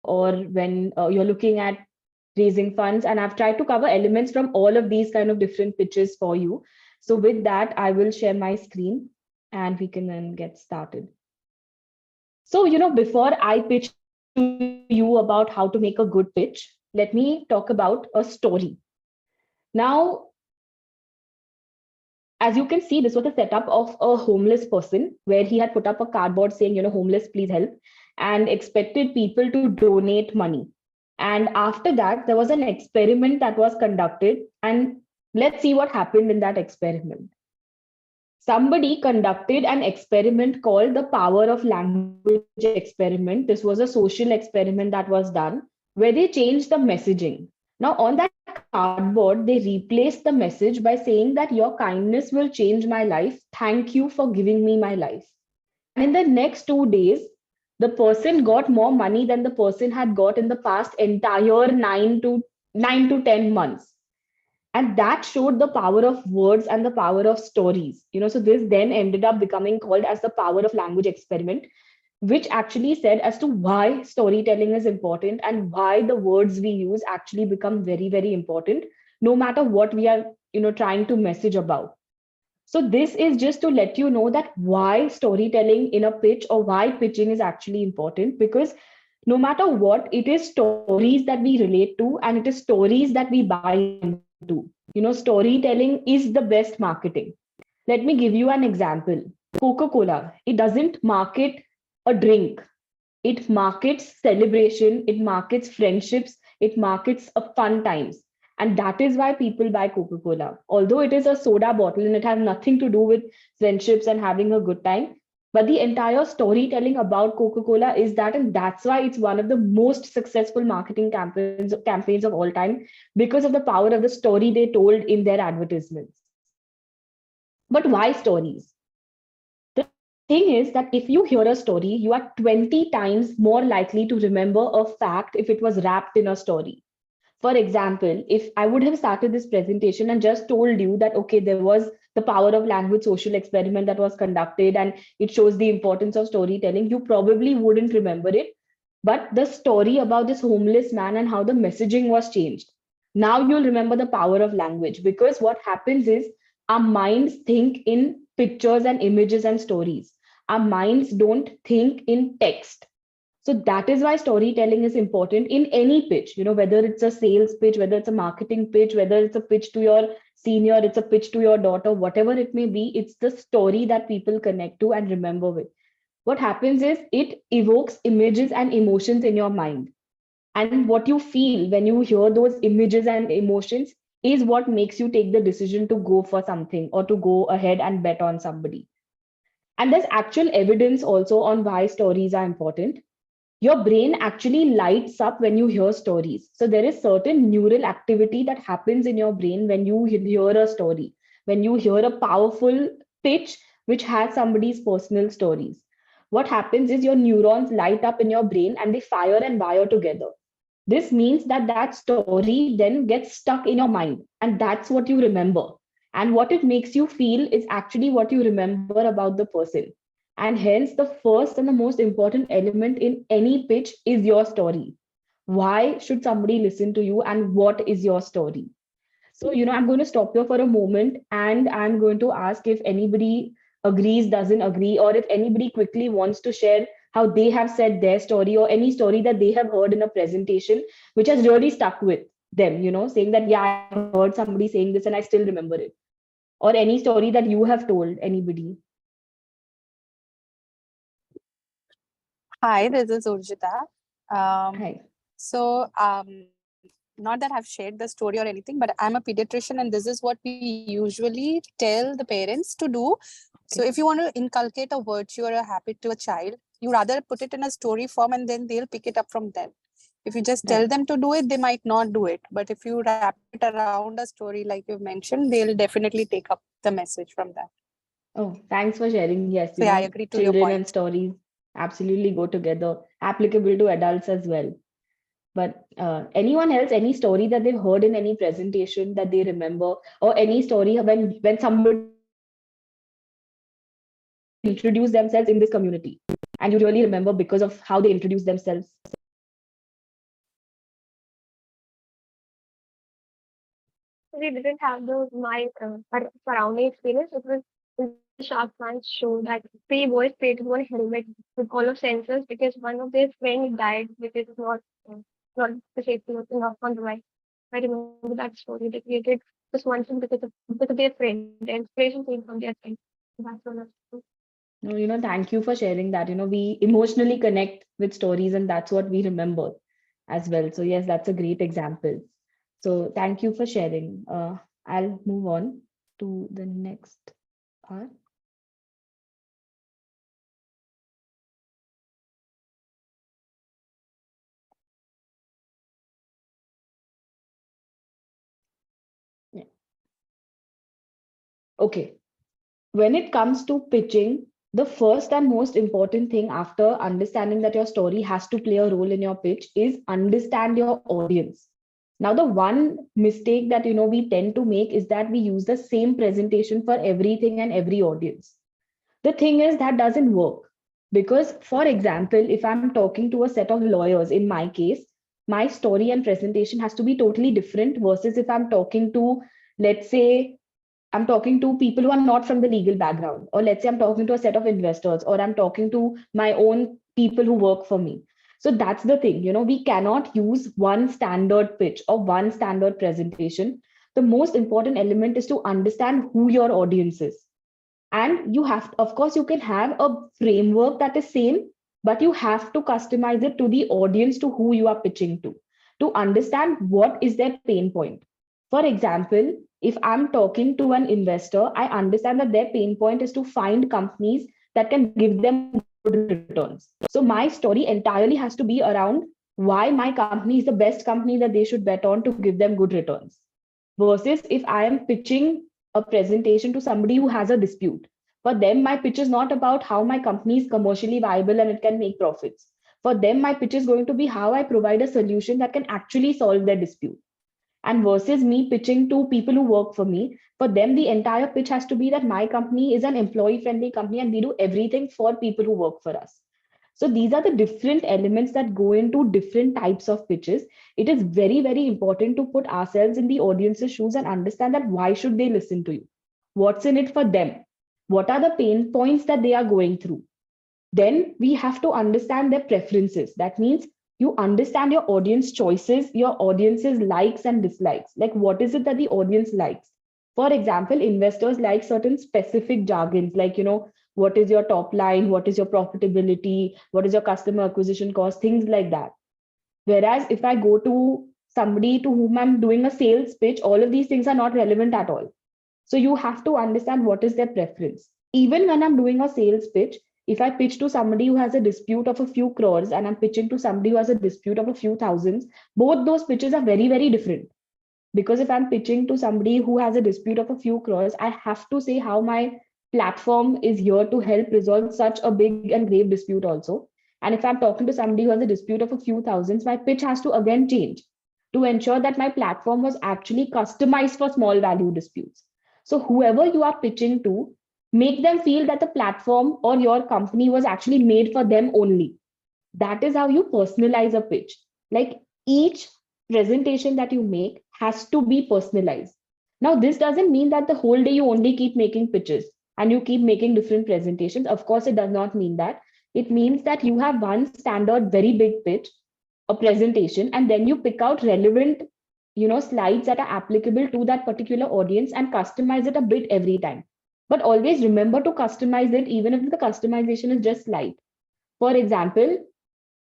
or when you're looking at raising funds. And I've tried to cover elements from all of these kind of different pitches for you. So with that, I will share my screen and we can then get started. So, before I pitch to you about how to make a good pitch, let me talk about a story. Now, as you can see, this was a setup of a homeless person where he had put up a cardboard saying, homeless, please help, and expected people to donate money. And after that, there was an experiment that was conducted. And let's see what happened in that experiment. Somebody conducted an experiment called the Power of Language experiment. This was a social experiment that was done where they changed the messaging. Now, on that cardboard, they replaced the message by saying that your kindness will change my life. Thank you for giving me my life. And in the next 2 days, the person got more money than the person had got in the past entire 9 to 10 months. And that showed the power of words and the power of stories. So this then ended up becoming called as the Power of Language experiment, which actually said as to why storytelling is important and why the words we use actually become very, very important, no matter what we are, trying to message about. So this is just to let you know that why storytelling in a pitch or why pitching is actually important, because no matter what, it is stories that we relate to and it is stories that we buy into. Storytelling is the best marketing. Let me give you an example. Coca-Cola, it doesn't market a drink. It markets celebration, it markets friendships, it markets a fun times. And that is why people buy Coca-Cola. Although it is a soda bottle and it has nothing to do with friendships and having a good time, but the entire storytelling about Coca-Cola is that, and that's why it's one of the most successful marketing campaigns of all time, because of the power of the story they told in their advertisements. But why stories? The thing is that if you hear a story, you are 20 times more likely to remember a fact if it was wrapped in a story. For example, if I would have started this presentation and just told you that, okay, there was the Power of Language social experiment that was conducted and it shows the importance of storytelling, you probably wouldn't remember it. But the story about this homeless man and how the messaging was changed, now you'll remember the power of language, because what happens is our minds think in pictures and images and stories. Our minds don't think in text. So that is why storytelling is important in any pitch, whether it's a sales pitch, whether it's a marketing pitch, whether it's a pitch to your senior, it's a pitch to your daughter, whatever it may be, it's the story that people connect to and remember with. What happens is it evokes images and emotions in your mind. And what you feel when you hear those images and emotions is what makes you take the decision to go for something or to go ahead and bet on somebody. And there's actual evidence also on why stories are important. Your brain actually lights up when you hear stories. So there is certain neural activity that happens in your brain when you hear a story, when you hear a powerful pitch which has somebody's personal stories. What happens is your neurons light up in your brain and they fire and wire together. This means that that story then gets stuck in your mind, and that's what you remember. And what it makes you feel is actually what you remember about the person. And hence, the first and the most important element in any pitch is your story. Why should somebody listen to you, and what is your story? So, I'm going to stop here for a moment and I'm going to ask if anybody agrees, doesn't agree, or if anybody quickly wants to share how they have said their story or any story that they have heard in a presentation which has really stuck with them, saying that, yeah, I heard somebody saying this and I still remember it. Or any story that you have told anybody. Hi, this is Urjita. Um, Hi. not that I've shared the story or anything, but I'm a pediatrician, and this is what we usually tell the parents to do. So, if Okay. you want to inculcate a virtue or a habit to a child, you rather put it in a story form and then they'll pick it up from them. If you just tell Right. them to do it, they might not do it. But if you wrap it around a story, like you've mentioned, they'll definitely take up the message from that. Oh, thanks for sharing. Yes, So, yeah, I agree to your children and point. stories absolutely go together, applicable to adults as well. But anyone else, any story that they've heard in any presentation that they remember, or any story when somebody introduced themselves in this community and you really remember because of how they introduced themselves? we didn't have the my surrounding experience. It was in the Shark Tank show that three boys created one helmet with all of sensors because one of their friends died because of not the safety was enough on the right. I remember that story. They created this one thing because of their friend. The inspiration came from their friend. That's one of the No, thank you for sharing that. We emotionally connect with stories, and that's what we remember as well. So, yes, that's a great example. So, thank you for sharing. I'll move on to the next part. Yeah. Okay. When it comes to pitching, the first and most important thing after understanding that your story has to play a role in your pitch is understand your audience. Now, the one mistake that we tend to make is that we use the same presentation for everything and every audience. The thing is that doesn't work because, for example, if I'm talking to a set of lawyers, in my case, my story and presentation has to be totally different versus if I'm talking to, let's say, I'm talking to people who are not from the legal background, or let's say I'm talking to a set of investors, or I'm talking to my own people who work for me. So that's the thing, we cannot use one standard pitch or one standard presentation. The most important element is to understand who your audience is. And you have, of course, you can have a framework that is same, but you have to customize it to the audience to who you are pitching to understand what is their pain point. For example, if I'm talking to an investor, I understand that their pain point is to find companies that can give them good returns. So my story entirely has to be around why my company is the best company that they should bet on to give them good returns. Versus if I am pitching a presentation to somebody who has a dispute. For them, my pitch is not about how my company is commercially viable and it can make profits. For them, my pitch is going to be how I provide a solution that can actually solve their dispute. And versus me pitching to people who work for me, for them, the entire pitch has to be that my company is an employee friendly company and we do everything for people who work for us. So these are the different elements that go into different types of pitches. It is very, very important to put ourselves in the audience's shoes and understand that why should they listen to you? What's in it for them? What are the pain points that they are going through? Then we have to understand their preferences. That means you understand your audience choices, your audience's likes and dislikes. Like, what is it that the audience likes? For example, investors like certain specific jargons, like, what is your top line? What is your profitability? What is your customer acquisition cost? Things like that. Whereas if I go to somebody to whom I'm doing a sales pitch, all of these things are not relevant at all. So you have to understand what is their preference. Even when I'm doing a sales pitch, if I pitch to somebody who has a dispute of a few crores and I'm pitching to somebody who has a dispute of a few thousands, both those pitches are very, very different. Because if I'm pitching to somebody who has a dispute of a few crores, I have to say how my platform is here to help resolve such a big and grave dispute also. And if I'm talking to somebody who has a dispute of a few thousands, my pitch has to again change to ensure that my platform was actually customized for small value disputes. So whoever you are pitching to, make them feel that the platform or your company was actually made for them only. That is how you personalize a pitch. Like, each presentation that you make has to be personalized. Now, this doesn't mean that the whole day you only keep making pitches and you keep making different presentations. Of course, it does not mean that. It means that you have one standard, very big pitch, a presentation, and then you pick out relevant, slides that are applicable to that particular audience and customize it a bit every time. But always remember to customize it, even if the customization is just slight. For example,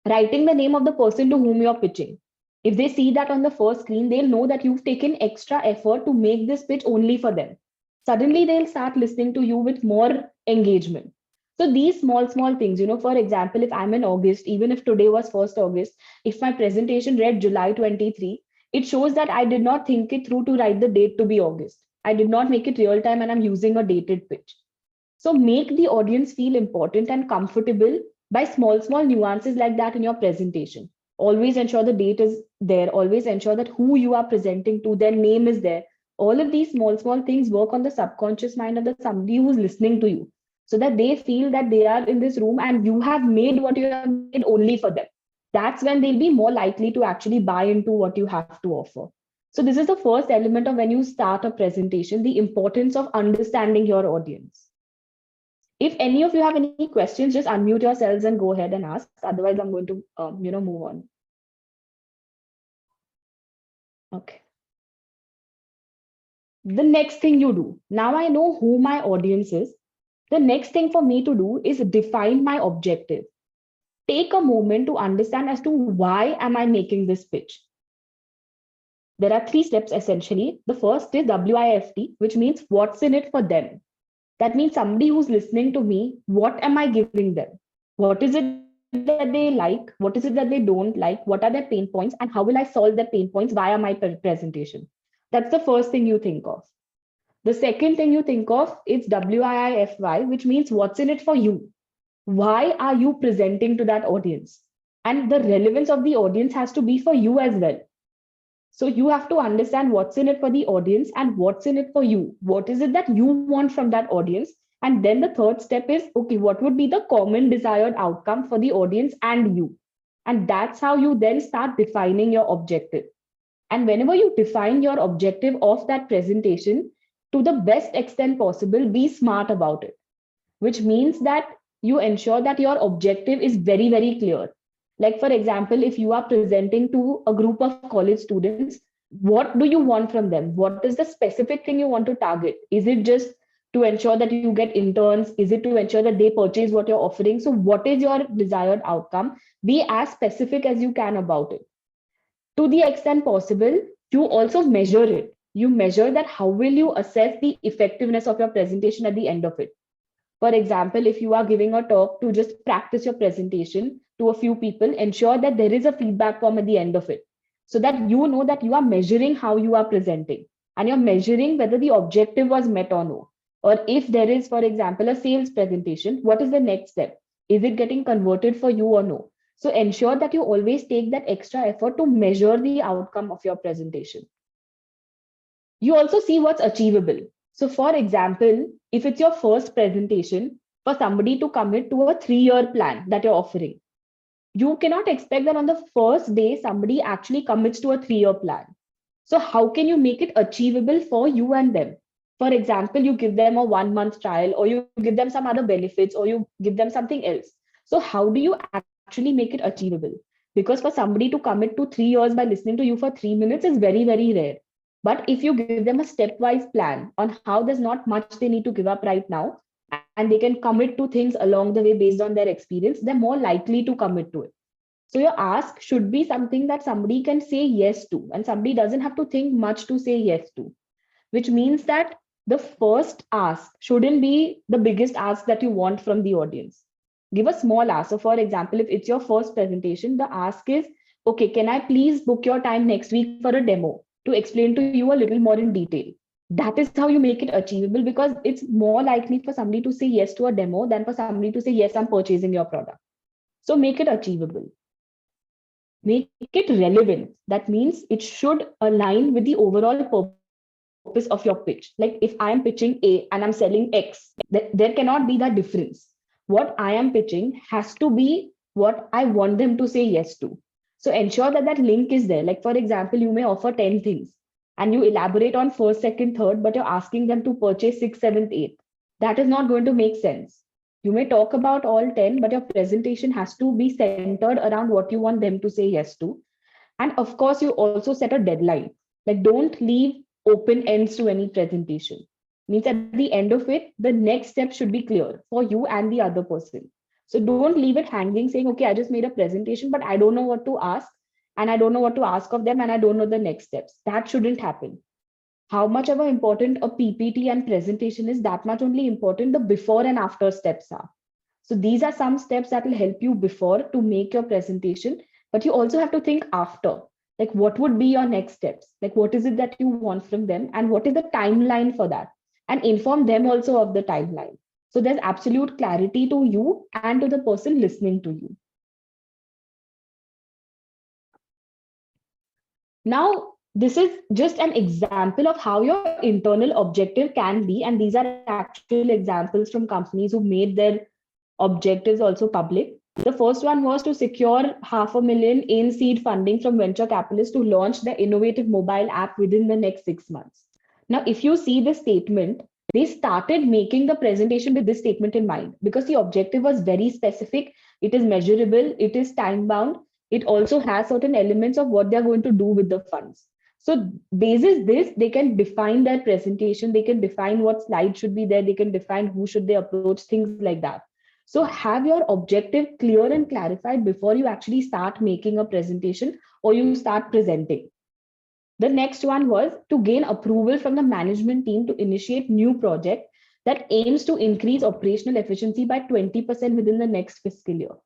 writing the name of the person to whom you're pitching. If they see that on the first screen, they'll know that you've taken extra effort to make this pitch only for them. Suddenly, they'll start listening to you with more engagement. So these small, small things, for example, if I'm in August, even if today was 1st August, if my presentation read July 23, it shows that I did not think it through to write the date to be August. I did not make it real time and I'm using a dated pitch. So make the audience feel important and comfortable by small, small nuances like that in your presentation. Always ensure the date is there. Always ensure that who you are presenting to, their name is there. All of these small, small things work on the subconscious mind of the somebody who's listening to you so that they feel that they are in this room and you have made what you have made only for them. That's when they'll be more likely to actually buy into what you have to offer. So this is the first element of when you start a presentation, the importance of understanding your audience. If any of you have any questions, just unmute yourselves and go ahead and ask. Otherwise, I'm going to move on. Okay. The next thing you do, now I know who my audience is. The next thing for me to do is define my objective. Take a moment to understand as to why am I making this pitch. There are 3 steps essentially. The first is WIFT, which means what's in it for them. That means somebody who's listening to me, what am I giving them? What is it that they like? What is it that they don't like? What are their pain points? And how will I solve their pain points via my presentation? That's the first thing you think of. The second thing you think of is WIIFY, which means what's in it for you? Why are you presenting to that audience? And the relevance of the audience has to be for you as well. So you have to understand what's in it for the audience and what's in it for you. What is it that you want from that audience? And then the third step is, okay, what would be the common desired outcome for the audience and you? And that's how you then start defining your objective. And whenever you define your objective of that presentation, to the best extent possible, be smart about it, which means that you ensure that your objective is very, very clear. Like, for example, if you are presenting to a group of college students, what do you want from them? What is the specific thing you want to target? Is it just to ensure that you get interns? Is it to ensure that they purchase what you're offering? So what is your desired outcome? Be as specific as you can about it. To the extent possible, you also measure it. You measure that how will you assess the effectiveness of your presentation at the end of it. For example, if you are giving a talk to just practice your presentation to a few people, ensure that there is a feedback form at the end of it so that you know that you are measuring how you are presenting and you're measuring whether the objective was met or no. Or if there is, for example, a sales presentation, what is the next step? Is it getting converted for you or no? So ensure that you always take that extra effort to measure the outcome of your presentation. You also see what's achievable. So for example, if it's your first presentation, for somebody to commit to a 3-year plan that you're offering, you cannot expect that on the first day, somebody actually commits to a 3-year plan. So how can you make it achievable for you and them? For example, you give them a 1-month trial, or you give them some other benefits, or you give them something else. So how do you actually make it achievable? Because for somebody to commit to 3 years by listening to you for 3 minutes is very, very rare. But if you give them a stepwise plan on how there's not much they need to give up right now, and they can commit to things along the way based on their experience, they're more likely to commit to it. So your ask should be something that somebody can say yes to, and somebody doesn't have to think much to say yes to, which means that the first ask shouldn't be the biggest ask that you want from the audience. Give a small ask. So for example, if it's your first presentation, the ask is, okay, can I please book your time next week for a demo to explain to you a little more in detail? That is how you make it achievable, because it's more likely for somebody to say yes to a demo than for somebody to say, yes, I'm purchasing your product. So make it achievable. Make it relevant. That means it should align with the overall purpose of your pitch. Like if I am pitching A and I'm selling X, there cannot be that difference. What I am pitching has to be what I want them to say yes to. So ensure that that link is there. Like for example, you may offer 10 things and you elaborate on first, second, third, but you're asking them to purchase 6th, 7th, 8th. That is not going to make sense. You may talk about all 10, but your presentation has to be centered around what you want them to say yes to. And of course, you also set a deadline. Like don't leave open ends to any presentation. Means at the end of it, the next step should be clear for you and the other person. So don't leave it hanging saying, okay, I just made a presentation, but I don't know what to ask. And I don't know what to ask of them. And I don't know the next steps. That shouldn't happen. How much ever important a PPT and presentation is, that much only important the before and after steps are. So these are some steps that will help you before to make your presentation, but you also have to think after, like what would be your next steps? Like what is it that you want from them and what is the timeline for that? And inform them also of the timeline. So there's absolute clarity to you and to the person listening to you. Now, this is just an example of how your internal objective can be. And these are actual examples from companies who made their objectives also public. The first one was to secure $500,000 in seed funding from venture capitalists to launch the innovative mobile app within the next 6 months. Now, if you see the statement, they started making the presentation with this statement in mind because the objective was very specific. It is measurable, it is time bound, it also has certain elements of what they're going to do with the funds. So, basis this, they can define their presentation, they can define what slides should be there, they can define who should they approach, things like that. So have your objective clear and clarified before you actually start making a presentation or you start presenting. The next one was to gain approval from the management team to initiate new project that aims to increase operational efficiency by 20% within the next fiscal year.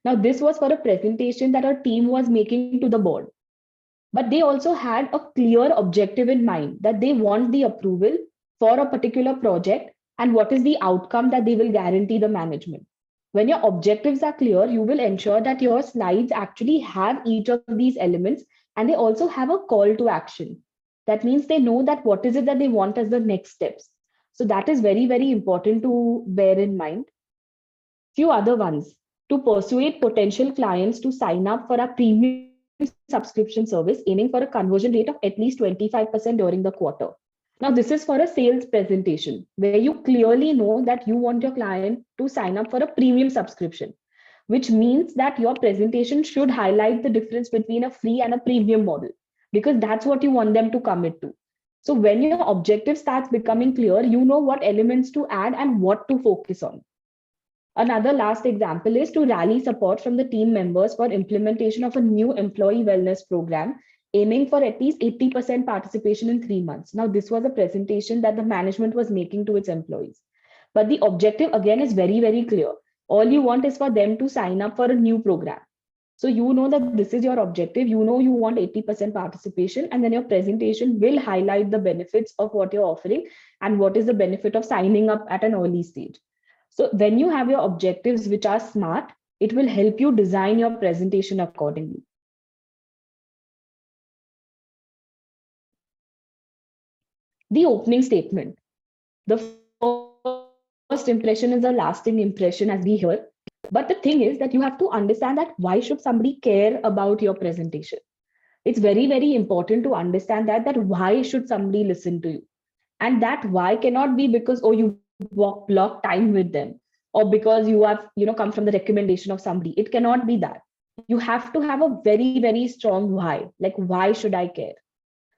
Now, this was for a presentation that our team was making to the board. But they also had a clear objective in mind that they want the approval for a particular project and what is the outcome that they will guarantee the management. When your objectives are clear, you will ensure that your slides actually have each of these elements and they also have a call to action. That means they know that what is it that they want as the next steps. So that is very, very important to bear in mind. Few other ones to persuade potential clients to sign up for our premium subscription service, aiming for a conversion rate of at least 25% during the quarter. Now, this is for a sales presentation where you clearly know that you want your client to sign up for a premium subscription, which means that your presentation should highlight the difference between a free and a premium model because that's what you want them to commit to. So, when your objective starts becoming clear, you know what elements to add and what to focus on. Another last example is to rally support from the team members for implementation of a new employee wellness program, aiming for at least 80% participation in 3 months. Now, this was a presentation that the management was making to its employees. But the objective again is very, very clear. All you want is for them to sign up for a new program. So you know that this is your objective. You know you want 80% participation, and then your presentation will highlight the benefits of what you're offering and what is the benefit of signing up at an early stage. So when you have your objectives which are smart, it will help you design your presentation accordingly. The opening statement. The first impression is a lasting impression, as we hear. But the thing is that you have to understand that why should somebody care about your presentation? It's very, very important to understand that why should somebody listen to you? And that why cannot be because, oh, you block time with them or because you have, come from the recommendation of somebody. It cannot be that. You have to have a very, very strong why. Like, why should I care?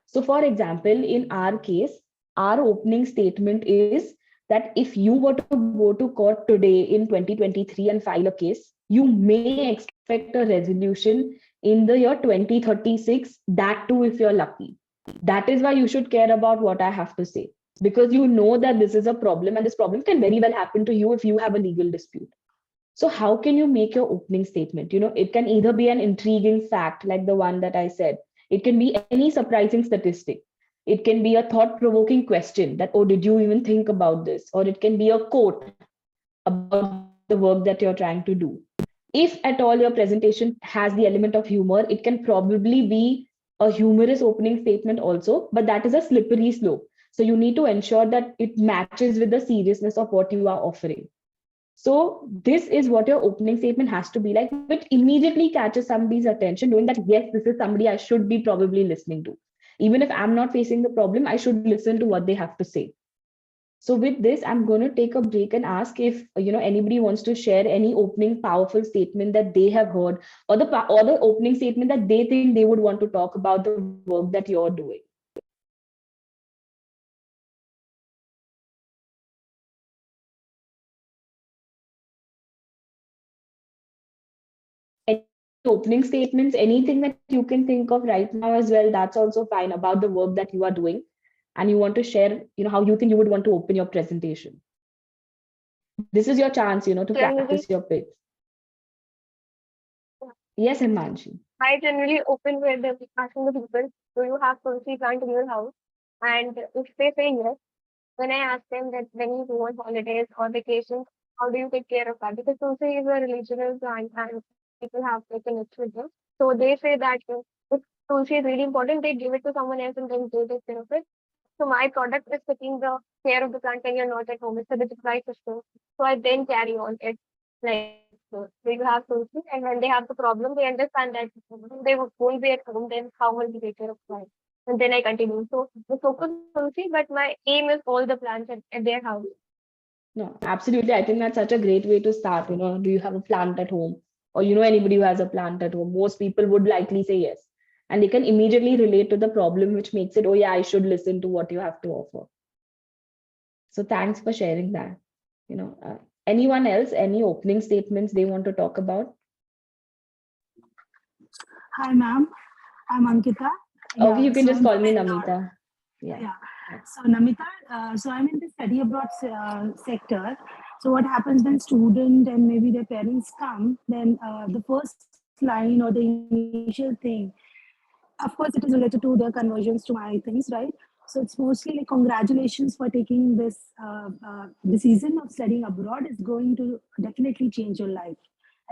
So, for example, in our case, our opening statement is that if you were to go to court today in 2023 and file a case, you may expect a resolution in the year 2036, that too, if you're lucky. That is why you should care about what I have to say, because you know that this is a problem and this problem can very well happen to you if you have a legal dispute. So how can you make your opening statement? It can either be an intriguing fact like the one that I said. It can be any surprising statistic. It can be a thought provoking question that, oh, did you even think about this? Or it can be a quote about the work that you're trying to do. If at all your presentation has the element of humor, it can probably be a humorous opening statement also, but that is a slippery slope. So you need to ensure that it matches with the seriousness of what you are offering. So this is what your opening statement has to be like, which immediately catches somebody's attention, knowing that, yes, this is somebody I should be probably listening to. Even if I'm not facing the problem, I should listen to what they have to say. So with this, I'm going to take a break and ask if anybody wants to share any opening powerful statement that they have heard, or the opening statement that they think they would want to talk about the work that you're doing. Any opening statements, anything that you can think of right now as well, that's also fine, about the work that you are doing and you want to share, how you think you would want to open your presentation. This is your chance, to practice your pitch. Yes, Himanshi. I generally open with asking the people, do you have tulsi plant in your house? And if they say yes, then I ask them that when you go on holidays or vacations, how do you take care of that? Because tulsi is a religious plant and people have taken it with them. So they say that if tulsi is really important, they give it to someone else and then they take care of it. So my product is taking the care of the plant when you're not at home. It's a bit of life issue. So I then carry on it like So you have Tulsi, and when they have the problem, they understand that they won't be at home, then how will they take care of life? And then I continue. So the focus on Tulsi, but my aim is all the plants at their house. No, absolutely. I think that's such a great way to start. Do you have a plant at home? Or anybody who has a plant at home? Most people would likely say yes. And they can immediately relate to the problem, which makes it, oh yeah, I should listen to what you have to offer. So thanks for sharing that. Anyone else, any opening statements they want to talk about? Hi, ma'am. I'm Ankita. Oh, you can so just I'm call me from Indore. Namita. Yeah. Yeah. So Namita, so I'm in the study abroad sector. So what happens when student and maybe their parents come, then the first line or the initial thing, of course, it is related to their conversions to my things, right? So it's mostly like congratulations for taking this decision of studying abroad is going to definitely change your life,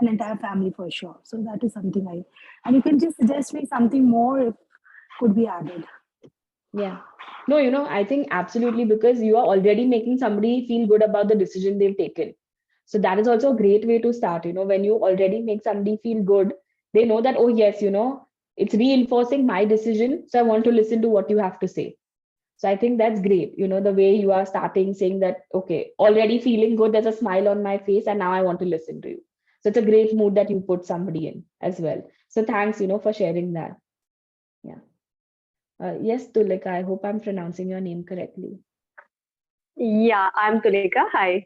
an entire family for sure. So that is something and you can just suggest me something more if could be added. Yeah. No, I think absolutely, because you are already making somebody feel good about the decision they've taken. So that is also a great way to start. When you already make somebody feel good, they know that, oh, yes, it's reinforcing my decision. So I want to listen to what you have to say. So I think that's great. The way you are starting saying that, okay, already feeling good, there's a smile on my face, and now I want to listen to you. So it's a great mood that you put somebody in as well. So thanks, for sharing that. Yeah. Yes, Tulika, I hope I'm pronouncing your name correctly. Yeah, I'm Tulika. Hi.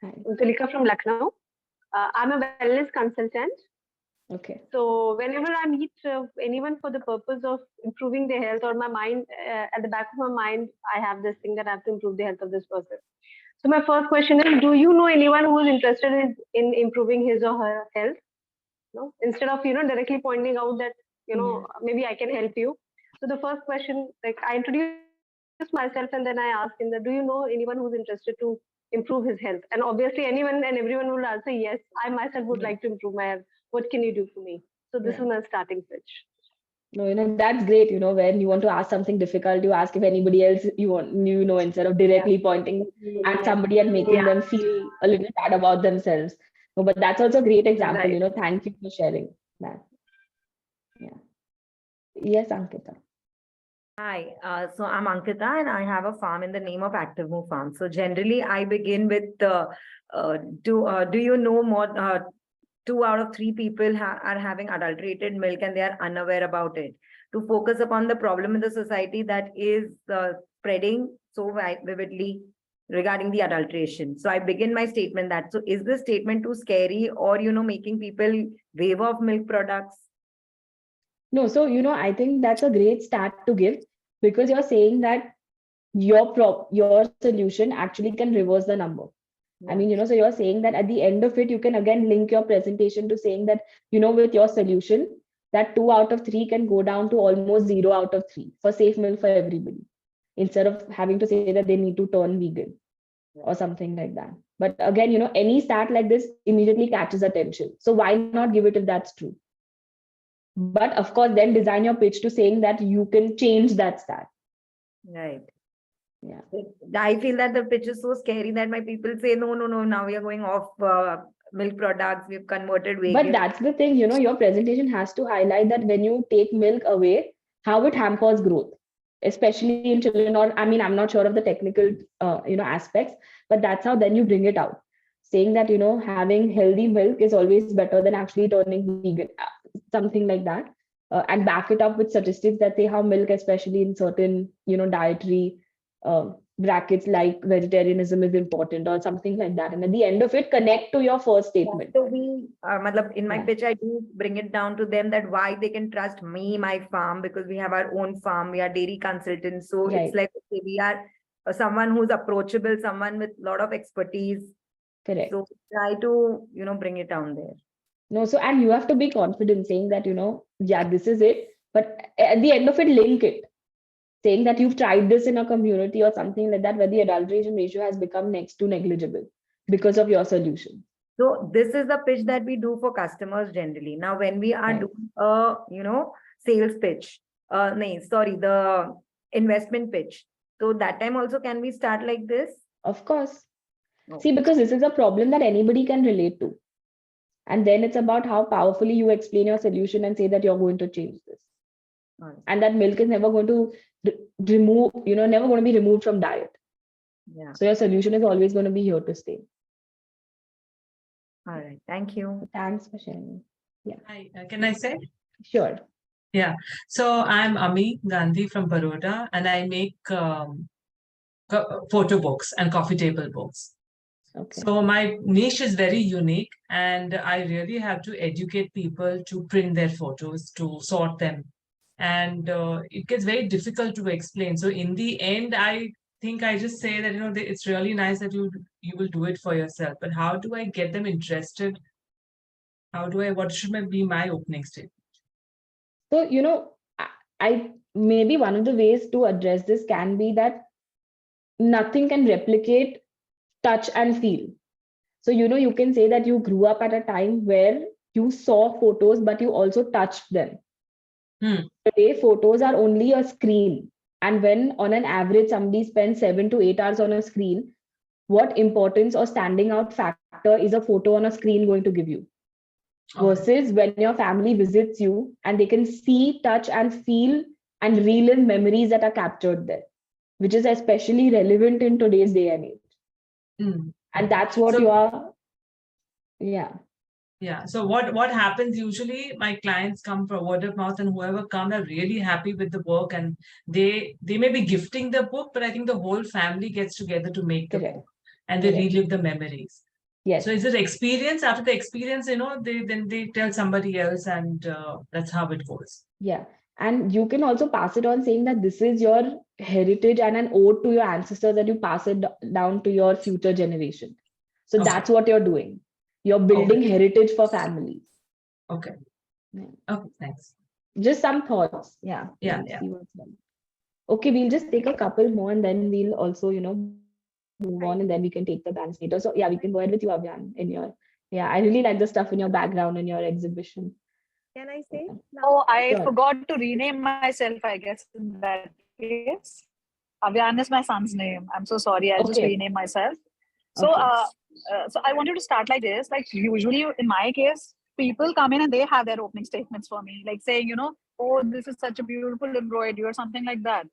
Hi. I'm Tulika from Lucknow. I'm a wellness consultant. Okay. So whenever I meet anyone for the purpose of improving their health or my mind, at the back of my mind, I have this thing that I have to improve the health of this person. So my first question is, do you know anyone who is interested in improving his or her health? No? Instead of, directly pointing out that, maybe I can help you. So the first question, like I introduce myself and then I ask him that, do you know anyone who's interested to improve his health? And obviously anyone and everyone will answer, yes, I myself would like to improve my health. What can you do for me? So this is my starting pitch. No, that's great. When you want to ask something difficult, you ask if anybody else instead of directly pointing at somebody and making them feel a little bad about themselves. No, but that's also a great example. Right. Thank you for sharing that. Yeah. Yes, Ankita. Hi, so I'm Ankita and I have a farm in the name of Active Move Farm. So generally I begin with, do you know more, 2 out of 3 people are having adulterated milk and they are unaware about it. To focus upon the problem in the society that is spreading so vividly regarding the adulteration. So I begin my statement that, so is this statement too scary or, making people waive off milk products? No, so, I think that's a great start to give, because you're saying that your solution actually can reverse the number. I mean, so you're saying that at the end of it, you can again link your presentation to saying that, with your solution, that 2 out of 3 can go down to almost 0 out of 3 for safe milk for everybody, instead of having to say that they need to turn vegan or something like that. But again, any stat like this immediately catches attention. So why not give it if that's true? But of course, then design your pitch to saying that you can change that stat. Right. Yeah. I feel that the pitch is so scary that my people say, no, now we are going off milk products. We've converted vegan. But that's the thing, your presentation has to highlight that when you take milk away, how it hampers growth, especially in children. Or, I mean, I'm not sure of the technical, aspects, but that's how then you bring it out. Saying that, having healthy milk is always better than actually turning vegan, something like that. And back it up with statistics that say how milk, especially in certain, dietary brackets like vegetarianism is important or something like that. And at the end of it, connect to your first statement. So in my pitch, I do bring it down to them that why they can trust me, my farm, because we have our own farm. We are dairy consultants. So it's like, okay, we are someone who's approachable, someone with a lot of expertise. Correct. So try to, bring it down there. No, so, and you have to be confident saying that, yeah, this is it. But at the end of it, link it. Saying that you've tried this in a community or something like that, where the adulteration ratio has become next to negligible because of your solution. So this is the pitch that we do for customers generally. Now, when we are doing a, sales pitch, the investment pitch. So that time also, can we start like this? Of course. See, because this is a problem that anybody can relate to. And then it's about how powerfully you explain your solution and say that you're going to change this. All right. And that milk is never going to remove, never going to be removed from diet. Yeah. So your solution is always going to be here to stay. All right. Thank you. Thanks for sharing. Yeah. Hi, can I say? Sure. Yeah. So I'm Ami Gandhi from Baroda, and I make photo books and coffee table books. Okay. So my niche is very unique, and I really have to educate people to print their photos, to sort them. And it gets very difficult to explain. So in the end, I think I just say that, it's really nice that you will do it for yourself. But how do I get them interested? What should be my opening statement? So, I maybe one of the ways to address this can be that nothing can replicate touch and feel. So, you can say that you grew up at a time where you saw photos, but you also touched them. Today, photos are only a screen. And when on an average, somebody spends 7 to 8 hours on a screen, what importance or standing out factor is a photo on a screen going to give you? Versus when your family visits you and they can see, touch, and feel and relive memories that are captured there, which is especially relevant in today's day and age. And that's what you are. Yeah. Yeah. So what happens usually, my clients come for word of mouth, and whoever come are really happy with the work, and they may be gifting the book, but I think the whole family gets together to make the book, and they relive the memories. Yes. So is it experience? After the experience, they tell somebody else, and that's how it goes. Yeah. And you can also pass it on saying that this is your heritage and an ode to your ancestors, that you pass it down to your future generation. So that's what you're doing. You're building heritage for families. Okay. Yeah. Okay, thanks. Just some thoughts. Yeah. Yeah. See what's done. Okay, we'll just take a couple more and then we'll also, move on, and then we can take the bands later. So yeah, we can go ahead with you, Avyan, I really like the stuff in your background and your exhibition. Can I say? Oh, I forgot to rename myself, I guess, in that case. Avyan is my son's name. I'm so sorry. I'll just rename myself. So, so I wanted to start like this. Like usually in my case, people come in and they have their opening statements for me, like saying, oh, this is such a beautiful embroidery or something like that.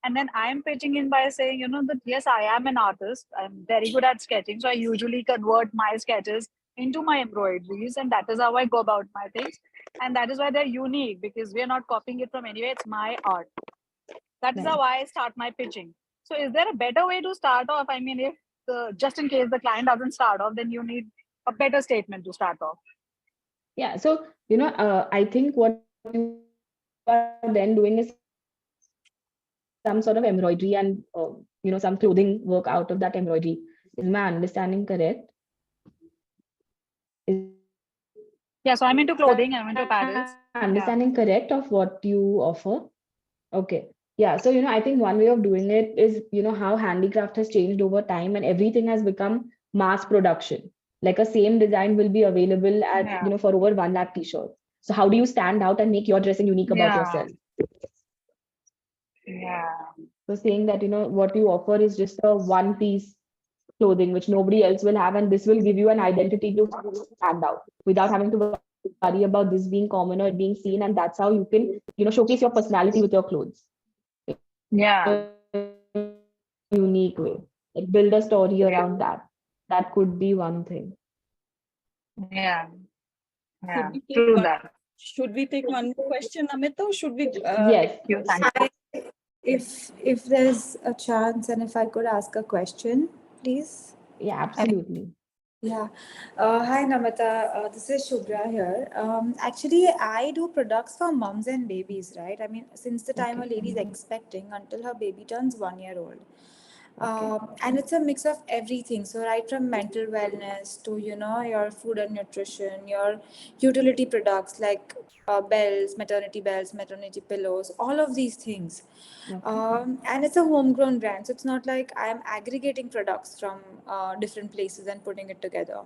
And then I'm pitching in by saying, that yes, I am an artist. I'm very good at sketching. So I usually convert my sketches into my embroideries, and that is how I go about my things. And that is why they're unique, because we're not copying it from anywhere. It's my art. That is how I start my pitching. So is there a better way to start off? I mean, if just in case the client doesn't start off, then you need a better statement to start off. Yeah. So, I think what you are then doing is some sort of embroidery and, some clothing work out of that embroidery. Is my understanding correct? Yeah, so I'm into clothing, I'm into paddles. Understanding correct of what you offer? Okay. Yeah. So, I think one way of doing it is, how handicraft has changed over time and everything has become mass production. Like a same design will be available at, for over 1 lakh t-shirts. So how do you stand out and make your dressing unique about yourself? Yeah. So saying that, what you offer is just a one piece clothing, which nobody else will have. And this will give you an identity to stand out without having to worry about this being common or being seen. And that's how you can, showcase your personality with your clothes. Yeah. Unique way. Like build a story around that. That could be one thing. Yeah. Yeah. Should we take one question, Amit, or should we? Yes. If there's a chance and if I could ask a question, please. Yeah, absolutely. Hi, Namita. This is Shubhra here. Actually, I do products for moms and babies, right? I mean, since the time a lady is expecting until her baby turns 1 year old. And it's a mix of everything. So right from mental wellness to, your food and nutrition, your utility products like bells, maternity pillows, all of these things. And it's a homegrown brand. So it's not like I'm aggregating products from different places and putting it together.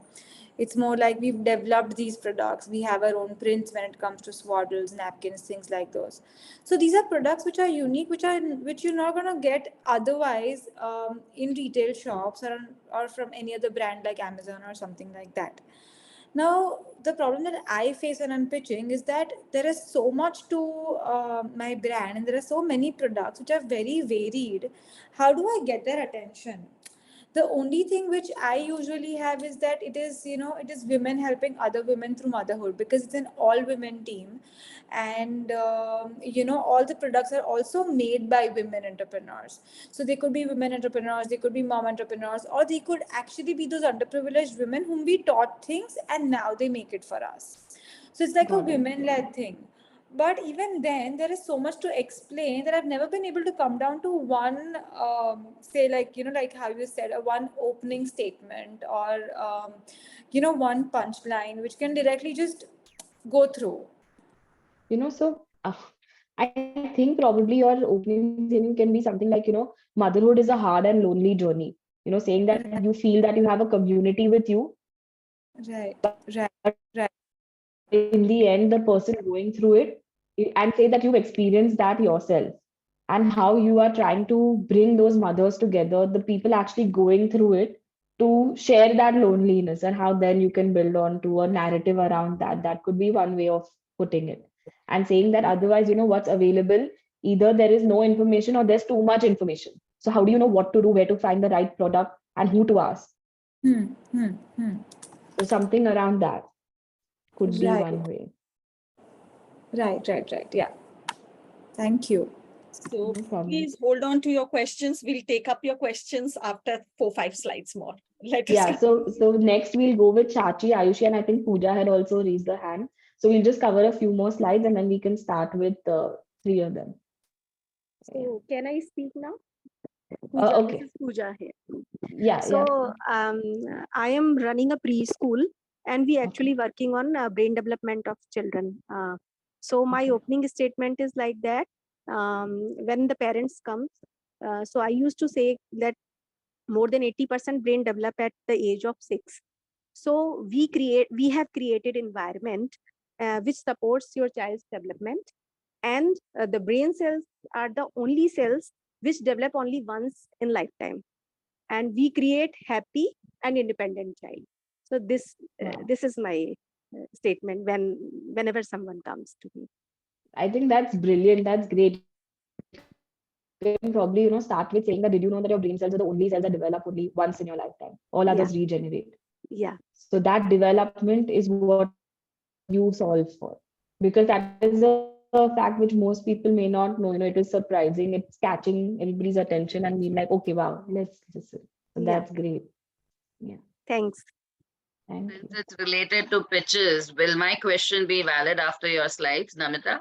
It's more like we've developed these products. We have our own prints when it comes to swaddles, napkins, things like those. So these are products which are unique, which you're not going to get otherwise in retail shops or from any other brand like Amazon or something like that. Now, the problem that I face when I'm pitching is that there is so much to my brand, and there are so many products which are very varied. How do I get their attention? The only thing which I usually have is that it is, it is women helping other women through motherhood, because it's an all women team. And all the products are also made by women entrepreneurs. So they could be women entrepreneurs, they could be mom entrepreneurs, or they could actually be those underprivileged women whom we taught things and now they make it for us. So it's like a Got it. women led thing. But even then, there is so much to explain that I've never been able to come down to one, say, like, like how you said, a one opening statement, or, one punchline which can directly just go through. So I think probably your opening statement can be something like, motherhood is a hard and lonely journey. Saying that you feel that you have a community with you, Right, right, right. in the end, the person going through it, and say that you've experienced that yourself, and how you are trying to bring those mothers together, the people actually going through it, to share that loneliness, and how then you can build on to a narrative around that. That could be one way of putting it. And saying that otherwise, what's available, either there is no information or there's too much information. So how do you know what to do, where to find the right product, and who to ask? Hmm, hmm, hmm. So something around that could be Right, one way. right. Yeah. Thank you. So No problem. please hold on to your questions. We'll take up your questions after 4-5 slides more. Let us Yeah, so next we'll go with Chachi, Ayushi, and I think Pooja had also raised her hand. So we'll just cover a few more slides and then we can start with three of them. So can I speak now? Pooja, Okay. this is Pooja here. Yeah, So I am running a preschool, and we Okay. actually working on brain development of children. So my Okay. opening statement is like that. When the parents come, so I used to say that more than 80% brain develop at the age of 6. So we have created environment which supports your child's development, and the brain cells are the only cells which develop only once in lifetime, and we create happy and independent child. So Wow. this is my statement whenever someone comes to me. I think that's brilliant. That's great. You can probably, start with saying that, did you know that your brain cells are the only cells that develop only once in your lifetime? All others regenerate. Yeah, yeah, So that development is what you solve for. Because that is a fact which most people may not know. It is surprising. It's catching everybody's attention and being like, okay, wow, let's listen. So that's great. yeah. Yeah. Thanks. Thank Since you. it's related to pitches, will my question be valid after your slides, Namita?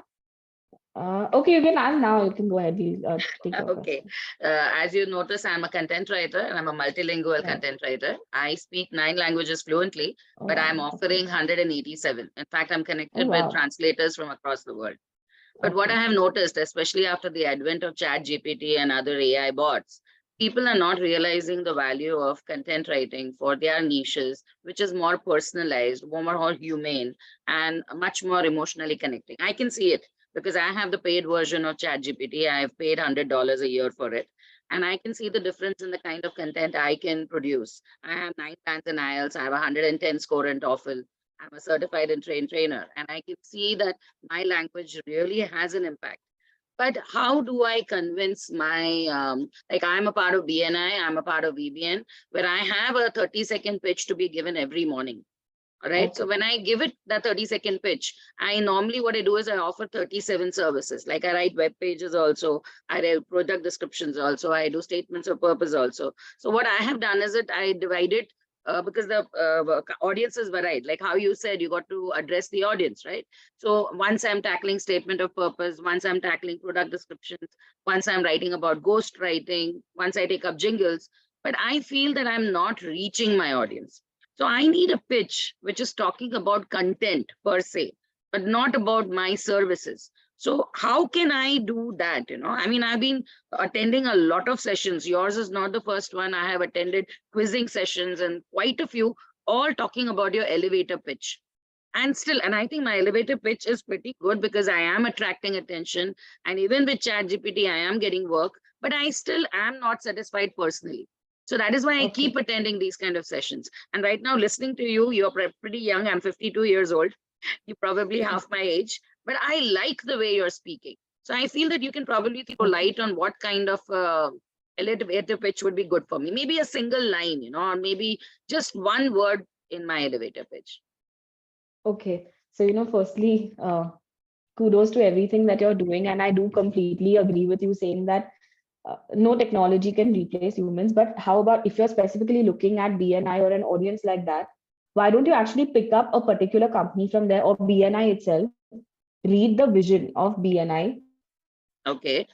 Okay, you can ask now. You can go ahead. We'll take your Okay. question. As you notice, I'm a content writer and I'm a multilingual Right. content writer. I speak 9 languages fluently, Oh, but I'm wow. Okay. offering 187. In fact, I'm Oh, connected with wow. translators from across the world. But what I Okay. have noticed, especially after the advent of ChatGPT and other AI bots, people are not realizing the value of content writing for their niches, which is more personalized, more humane, and much more emotionally connecting. I can see it because I have the paid version of ChatGPT. I have paid $100 a year for it. And I can see the difference in the kind of content I can produce. I have 9 bands in IELTS. I have 110 score in TOEFL. I'm a certified and trained trainer. And I can see that my language really has an impact. But how do I convince my, like I'm a part of BNI, I'm a part of VBN, where I have a 30-second pitch to be given every morning. All right. So Okay. when I give it that 30-second pitch, I normally what I do is I offer 37 services. Like I write web pages also, I write product descriptions also, I do statements of purpose also. So what I have done is that I divide it because the audience is varied. Like how you said, you got to address the audience, right? So once I'm tackling statement of purpose, once I'm tackling product descriptions, once I'm writing about ghost writing, once I take up jingles, but I feel that I'm not reaching my audience. So I need a pitch which is talking about content per se, but not about my services. So how can I do that? I mean, I've been attending a lot of sessions. Yours is not the first one. I have attended quizzing sessions and quite a few, all talking about your elevator pitch. And I think my elevator pitch is pretty good because I am attracting attention. And even with ChatGPT, I am getting work, but I still am not satisfied personally. So that is why I Okay. keep attending these kind of sessions. And right now, listening to you, you're pretty young. I'm 52 years old. You're probably half my age, but I like the way you're speaking. So I feel that you can probably throw light on what kind of elevator pitch would be good for me. Maybe a single line, you know, or maybe just one word in my elevator pitch. Okay. So, firstly, kudos to everything that you're doing. And I do completely agree with you saying that no technology can replace humans. But how about if you're specifically looking at BNI or an audience like that, why don't you actually pick up a particular company from there or BNI itself, read the vision of BNI, Okay.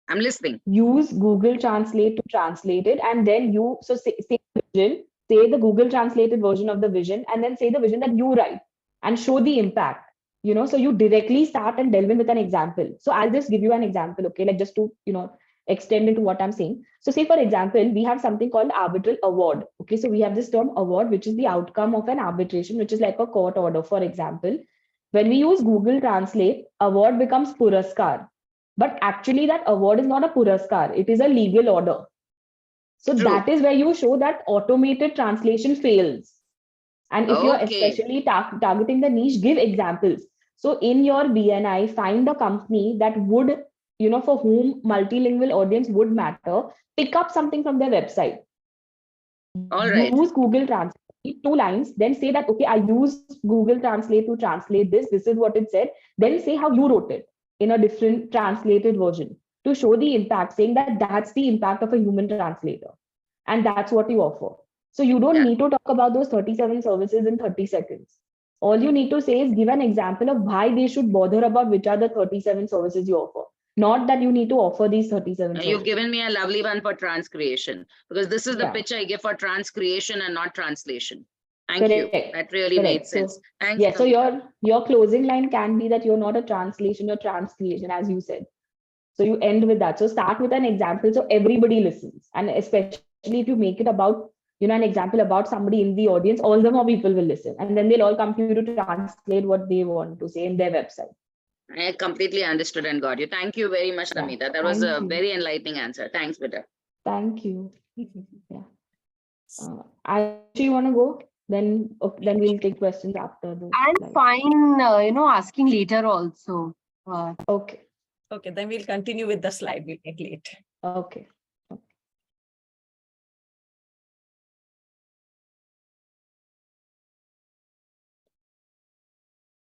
I'm listening. use Google Translate to translate it, and then say the vision, say the Google translated version of the vision, and then say the vision that you write and show the impact. So you directly start and delve in with an example. So I'll just give you an example, okay, like just to extend into what I'm saying. So say for example, we have something called arbitral award. Okay, so we have this term award, which is the outcome of an arbitration, which is like a court order. For example, when we use Google Translate, award becomes puraskar. But actually, that award is not a puraskar, it is a legal order. So True. that is where you show that automated translation fails. And if you're Okay. especially targeting the niche, give examples. So in your BNI, find a company that would, for whom multilingual audience would matter, pick up something from their website. All right. Use Google Translate, 2 lines, then say that, okay, I used Google Translate to translate this. This is what it said. Then say how you wrote it in a different translated version to show the impact, saying that that's the impact of a human translator. And that's what you offer. So you don't need to talk about those 37 services in 30 seconds. All you need to say is give an example of why they should bother about which are the 37 services you offer. Not that you need to offer these 37 services. You've given me a lovely one for transcreation, because this is the Yeah. pitch I give for transcreation and not translation. Thank Correct. you. That really made sense. So, Thanks. yeah, so Namita. your closing line can be that you're not a translation, you're transcreation, as you said. So you end with that. So start with an example so everybody listens. And especially if you make it about, an example about somebody in the audience, all the more people will listen. And then they'll all come to you to translate what they want to say in their website. I completely understood and got you. Thank you very much, Namita. That was a very enlightening answer. Thanks, Peter. Thank you. Yeah. You want to go? Then we'll take questions after this. I'm fine, asking later also. Okay. Okay, then we'll continue with the slide. We'll take late. Okay.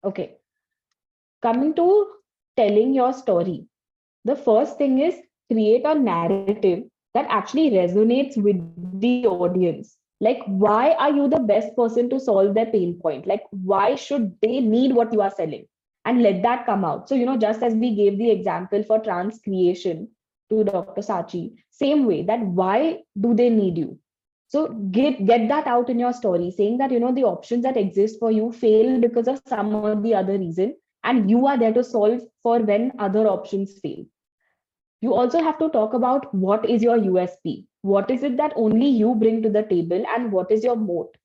Okay. Coming to telling your story, the first thing is create a narrative that actually resonates with the audience. Like, why are you the best person to solve their pain point? Like, why should they need what you are selling? And let that come out. So, just as we gave the example for trans creation to Dr. Sachi, same way that why do they need you? So get that out in your story, saying that, the options that exist for you fail because of some or the other reason, and you are there to solve for when other options fail. You also have to talk about what is your USP. What is it that only you bring to the table, and what is your moat?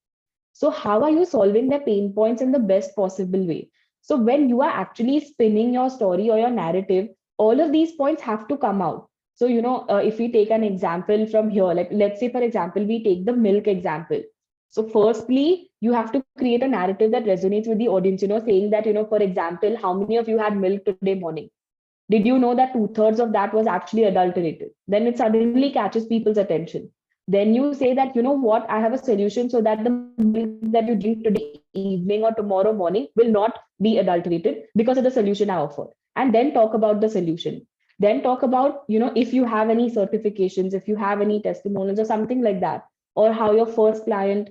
So how are you solving their pain points in the best possible way? So when you are actually spinning your story or your narrative, all of these points have to come out. So, if we take an example from here, like let's say, for example, we take the milk example. So firstly, you have to create a narrative that resonates with the audience, saying that, for example, how many of you had milk today morning? Did you know that 2/3 of that was actually adulterated? Then it suddenly catches people's attention. Then you say that, what, I have a solution so that the milk that you drink today evening or tomorrow morning will not be adulterated because of the solution I offer. And then talk about the solution. Then talk about, if you have any certifications, if you have any testimonials or something like that, or how your first client,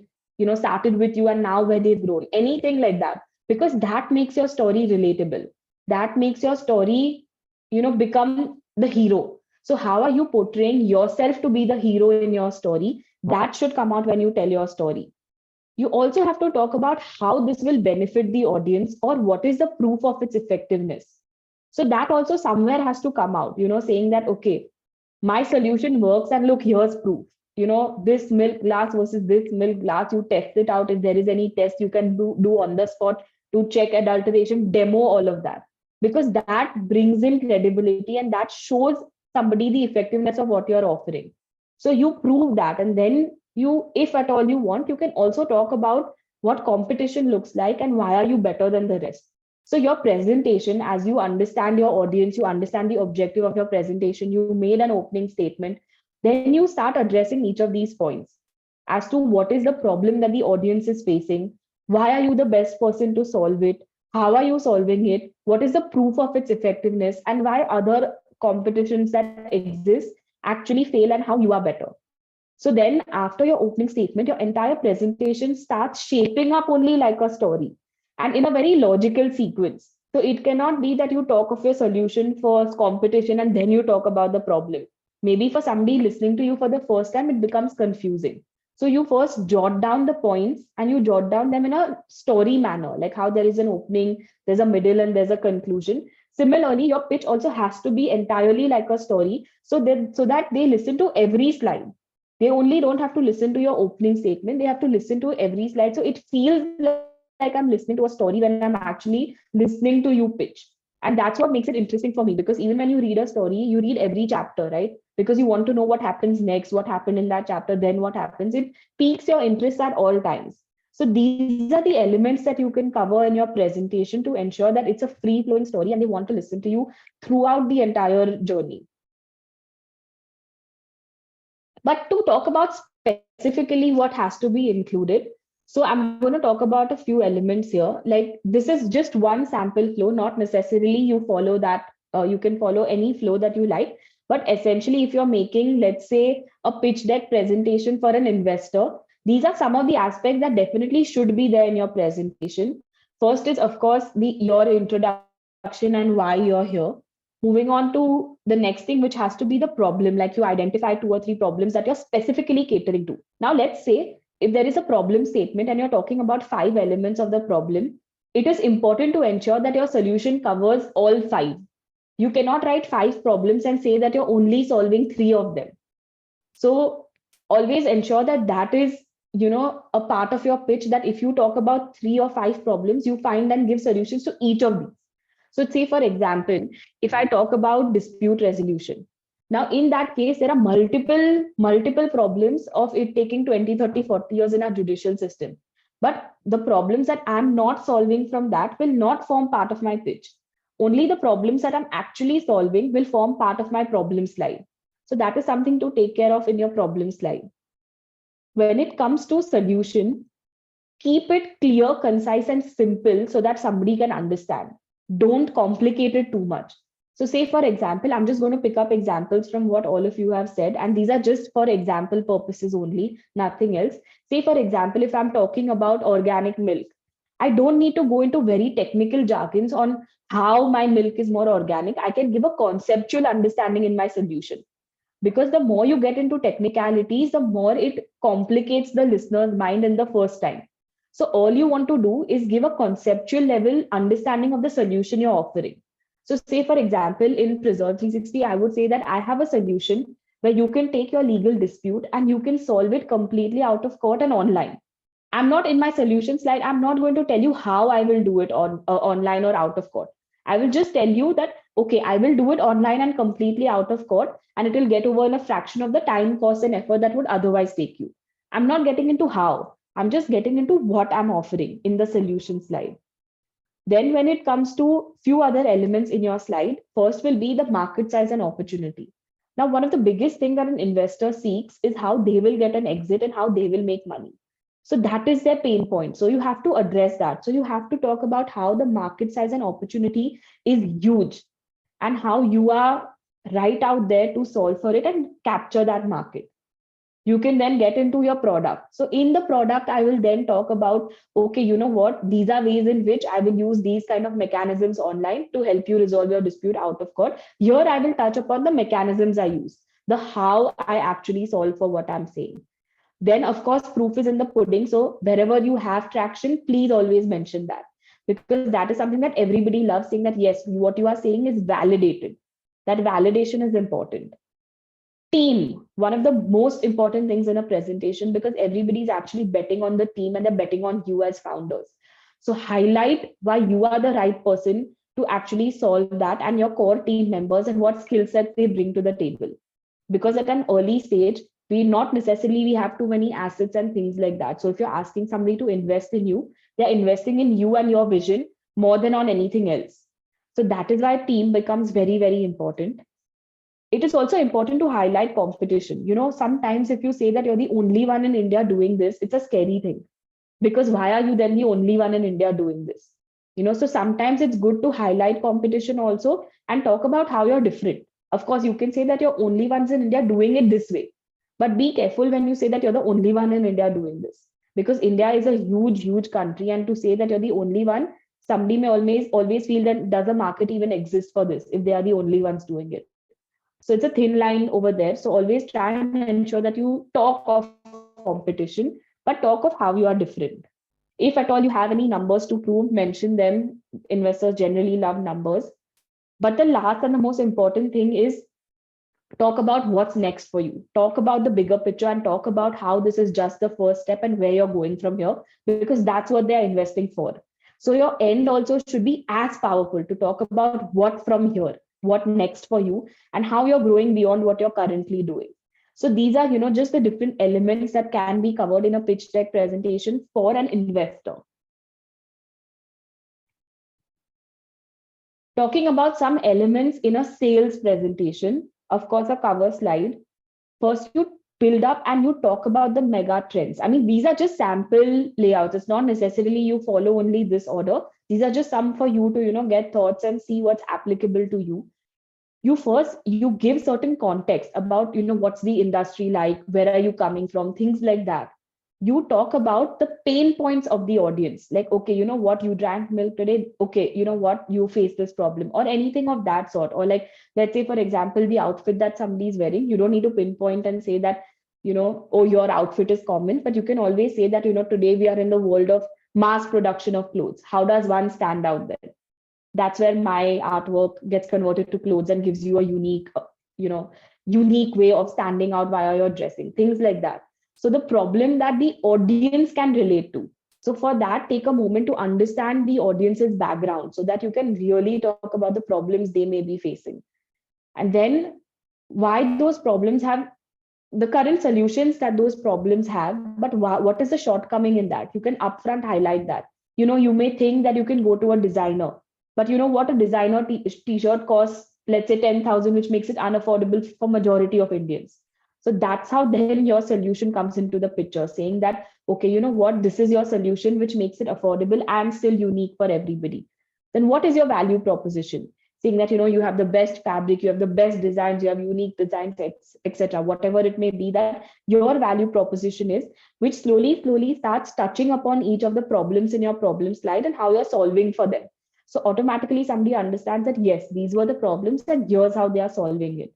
started with you and now where they've grown, anything like that, because that makes your story relatable. That makes your story, become the hero. So how are you portraying yourself to be the hero in your story? That should come out when you tell your story. You also have to talk about how this will benefit the audience or what is the proof of its effectiveness. So that also somewhere has to come out, saying that, okay, my solution works and look, here's proof. This milk glass versus this milk glass, you test it out. If there is any test you can do on the spot to check adulteration, demo all of that. Because that brings in credibility and that shows somebody the effectiveness of what you're offering. So you prove that, and then you, if at all you want, you can also talk about what competition looks like and why are you better than the rest. So your presentation, as you understand your audience, you understand the objective of your presentation, you made an opening statement, then you start addressing each of these points as to what is the problem that the audience is facing, why are you the best person to solve it, how are you solving it, what is the proof of its effectiveness, and why other competitions that exist actually fail and how you are better. So then after your opening statement, your entire presentation starts shaping up only like a story and in a very logical sequence. So it cannot be that you talk of your solution for competition and then you talk about the problem. Maybe for somebody listening to you for the first time, it becomes confusing. So you first jot down the points and you jot down them in a story manner, like how there is an opening, there's a middle, and there's a conclusion. Similarly, your pitch also has to be entirely like a story, so that they listen to every slide. They only don't have to listen to your opening statement, they have to listen to every slide. So it feels like I'm listening to a story when I'm actually listening to you pitch. And that's what makes it interesting for me, because even when you read a story, you read every chapter, right? Because you want to know what happens next, what happened in that chapter, then what happens. It piques your interest at all times. So these are the elements that you can cover in your presentation to ensure that it's a free flowing story and they want to listen to you throughout the entire journey. But to talk about specifically what has to be included, so I'm going to talk about a few elements here. Like, this is just one sample flow, not necessarily you follow that. You can follow any flow that you like. But essentially, if you're making, let's say, a pitch deck presentation for an investor, these are some of the aspects that definitely should be there in your presentation. First is, of course, your introduction and why you're here. Moving on to the next thing, which has to be the problem, like you identify 2 or 3 problems that you're specifically catering to. Now, let's say if there is a problem statement and you're talking about 5 elements of the problem, it is important to ensure that your solution covers all 5. You cannot write 5 problems and say that you're only solving 3 of them. So always ensure that that is, a part of your pitch, that if you talk about 3 or 5 problems, you find and give solutions to each of these. So say, for example, if I talk about dispute resolution, now in that case, there are multiple problems of it taking 20, 30, 40 years in our judicial system. But the problems that I'm not solving from that will not form part of my pitch. Only the problems that I'm actually solving will form part of my problem slide. So that is something to take care of in your problem slide. When it comes to solution, keep it clear, concise, and simple so that somebody can understand. Don't complicate it too much. So say, for example, I'm just going to pick up examples from what all of you have said, and these are just for example purposes only, nothing else. Say, for example, if I'm talking about organic milk, I don't need to go into very technical jargons on how my milk is more organic. I can give a conceptual understanding in my solution. Because the more you get into technicalities, the more it complicates the listener's mind in the first time. So all you want to do is give a conceptual level understanding of the solution you're offering. So say, for example, in Preserve 360, I would say that I have a solution where you can take your legal dispute and you can solve it completely out of court and online. I'm not in my solution slide. I'm not going to tell you how I will do it on online or out of court. I will just tell you that, okay, I will do it online and completely out of court, and it will get over in a fraction of the time, cost, and effort that would otherwise take you. I'm not getting into how. I'm just getting into what I'm offering in the solution slide. Then when it comes to few other elements in your slide, first will be the market size and opportunity. Now, one of the biggest things that an investor seeks is how they will get an exit and how they will make money. So that is their pain point. So you have to address that. So you have to talk about how the market size and opportunity is huge and how you are right out there to solve for it and capture that market. You can then get into your product. So in the product, I will then talk about, okay, you know what, these are ways in which I will use these kind of mechanisms online to help you resolve your dispute out of court. Here, I will touch upon the mechanisms I use, the how I actually solve for what I'm saying. Then, of course, proof is in the pudding. So wherever you have traction, please always mention that, because that is something that everybody loves, saying that, yes, what you are saying is validated. That validation is important. Team, one of the most important things in a presentation, because everybody is actually betting on the team and they're betting on you as founders. So highlight why you are the right person to actually solve that, and your core team members and what skill sets they bring to the table. Because at an early stage, not necessarily we have too many assets and things like that. So if you're asking somebody to invest in you, they're investing in you and your vision more than on anything else. So that is why team becomes very, very important. It is also important to highlight competition. Sometimes if you say that you're the only one in India doing this, it's a scary thing, because why are you then the only one in India doing this? So sometimes it's good to highlight competition also and talk about how you're different. Of course, you can say that you're only ones in India doing it this way, but be careful when you say that you're the only one in India doing this, because India is a huge, huge country, and to say that you're the only one, somebody may always feel that does a market even exist for this if they are the only ones doing it. So it's a thin line over there. So always try and ensure that you talk of competition, but talk of how you are different. If at all you have any numbers to prove, mention them. Investors generally love numbers. But the last and the most important thing is talk about what's next for you. Talk about the bigger picture and talk about how this is just the first step and where you're going from here, because that's what they're investing for. So your end also should be as powerful to talk about what from here, what next for you, and how you're growing beyond what you're currently doing. So these are, just the different elements that can be covered in a pitch deck presentation for an investor. Talking about some elements in a sales presentation, of course, a cover slide. First, you build up and you talk about the mega trends. I mean, these are just sample layouts. It's not necessarily you follow only this order. These are just some for you to, get thoughts and see what's applicable to you. You give certain context about, what's the industry like, where are you coming from, things like that. You talk about the pain points of the audience, like, okay, what, you drank milk today, okay, what, you face this problem, or anything of that sort. Or like, let's say for example, the outfit that somebody is wearing, you don't need to pinpoint and say that, oh, your outfit is common, but you can always say that, today we are in the world of mass production of clothes. How does one stand out there? That's where my artwork gets converted to clothes and gives you a unique way of standing out via your dressing, things like that. So the problem that the audience can relate to. So for that, take a moment to understand the audience's background so that you can really talk about the problems they may be facing. And then why those problems have the current solutions that those problems have, but what is the shortcoming in that? You can upfront highlight that. You may think that you can go to a designer, but what, a designer t-shirt costs, let's say 10,000, which makes it unaffordable for majority of Indians. So that's how then your solution comes into the picture, saying that, okay, what, this is your solution, which makes it affordable and still unique for everybody. Then what is your value proposition? Saying that, you have the best fabric, you have the best designs, you have unique designs, etc., whatever it may be that your value proposition is, which slowly starts touching upon each of the problems in your problem slide and how you're solving for them. So automatically somebody understands that, yes, these were the problems and here's how they are solving it.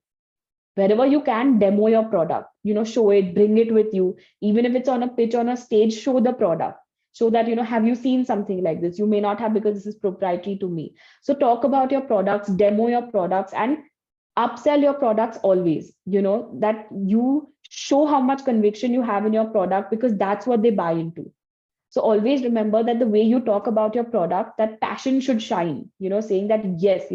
Wherever you can, demo your product, show it, bring it with you. Even if it's on a pitch on a stage, show the product. Show that, have you seen something like this? You may not have, because this is proprietary to me. So talk about your products, demo your products, and upsell your products always, that you show how much conviction you have in your product, because that's what they buy into. So always remember that the way you talk about your product, that passion should shine, saying that, yes,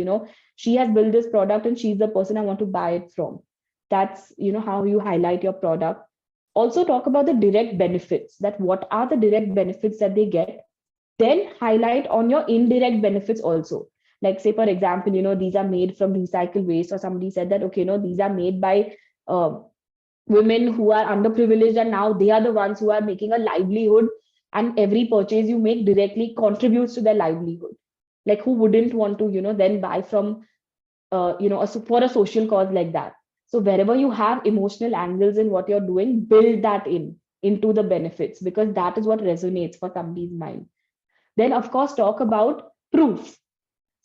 she has built this product and she's the person I want to buy it from. That's, how you highlight your product. Also talk about the direct benefits, that what are the direct benefits that they get. Then highlight on your indirect benefits also. Like say, for example, these are made from recycled waste, or somebody said that, okay, these are made by women who are underprivileged, and now they are the ones who are making a livelihood, and every purchase you make directly contributes to their livelihood. Like who wouldn't want to, then buy from, for a social cause like that. So wherever you have emotional angles in what you're doing, build that into the benefits, because that is what resonates for somebody's mind. Then of course, talk about proof.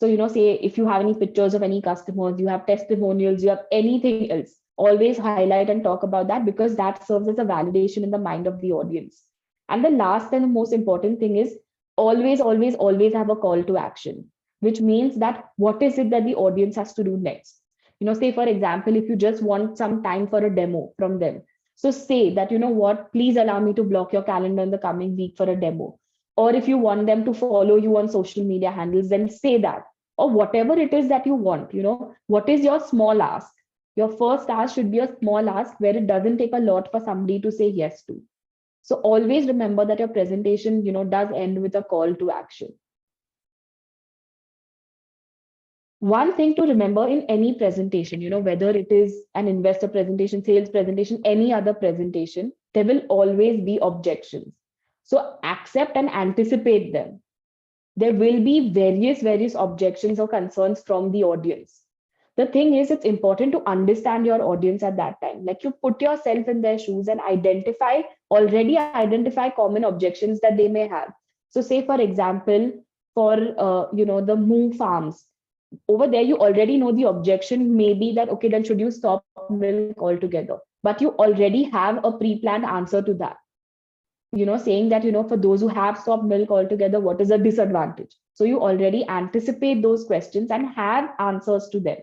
So, say if you have any pictures of any customers, you have testimonials, you have anything else, always highlight and talk about that, because that serves as a validation in the mind of the audience. And the last and the most important thing is always have a call to action, which means that what is it that the audience has to do next? Say, for example, if you just want some time for a demo from them. So say that, what, please allow me to block your calendar in the coming week for a demo. Or if you want them to follow you on social media handles, then say that. Or whatever it is that you want, what is your small ask? Your first ask should be a small ask where it doesn't take a lot for somebody to say yes to. So always remember that your presentation, does end with a call to action. One thing to remember in any presentation, whether it is an investor presentation, sales presentation, any other presentation, there will always be objections. So accept and anticipate them. There will be various objections or concerns from the audience. The thing is, it's important to understand your audience at that time. Like, you put yourself in their shoes and already identify common objections that they may have. So say, for example, for the moo farms, over there you already know the objection may be that, okay, then should you stop milk altogether? But you already have a pre-planned answer to that, saying that, for those who have stopped milk altogether, what is the disadvantage? So you already anticipate those questions and have answers to them.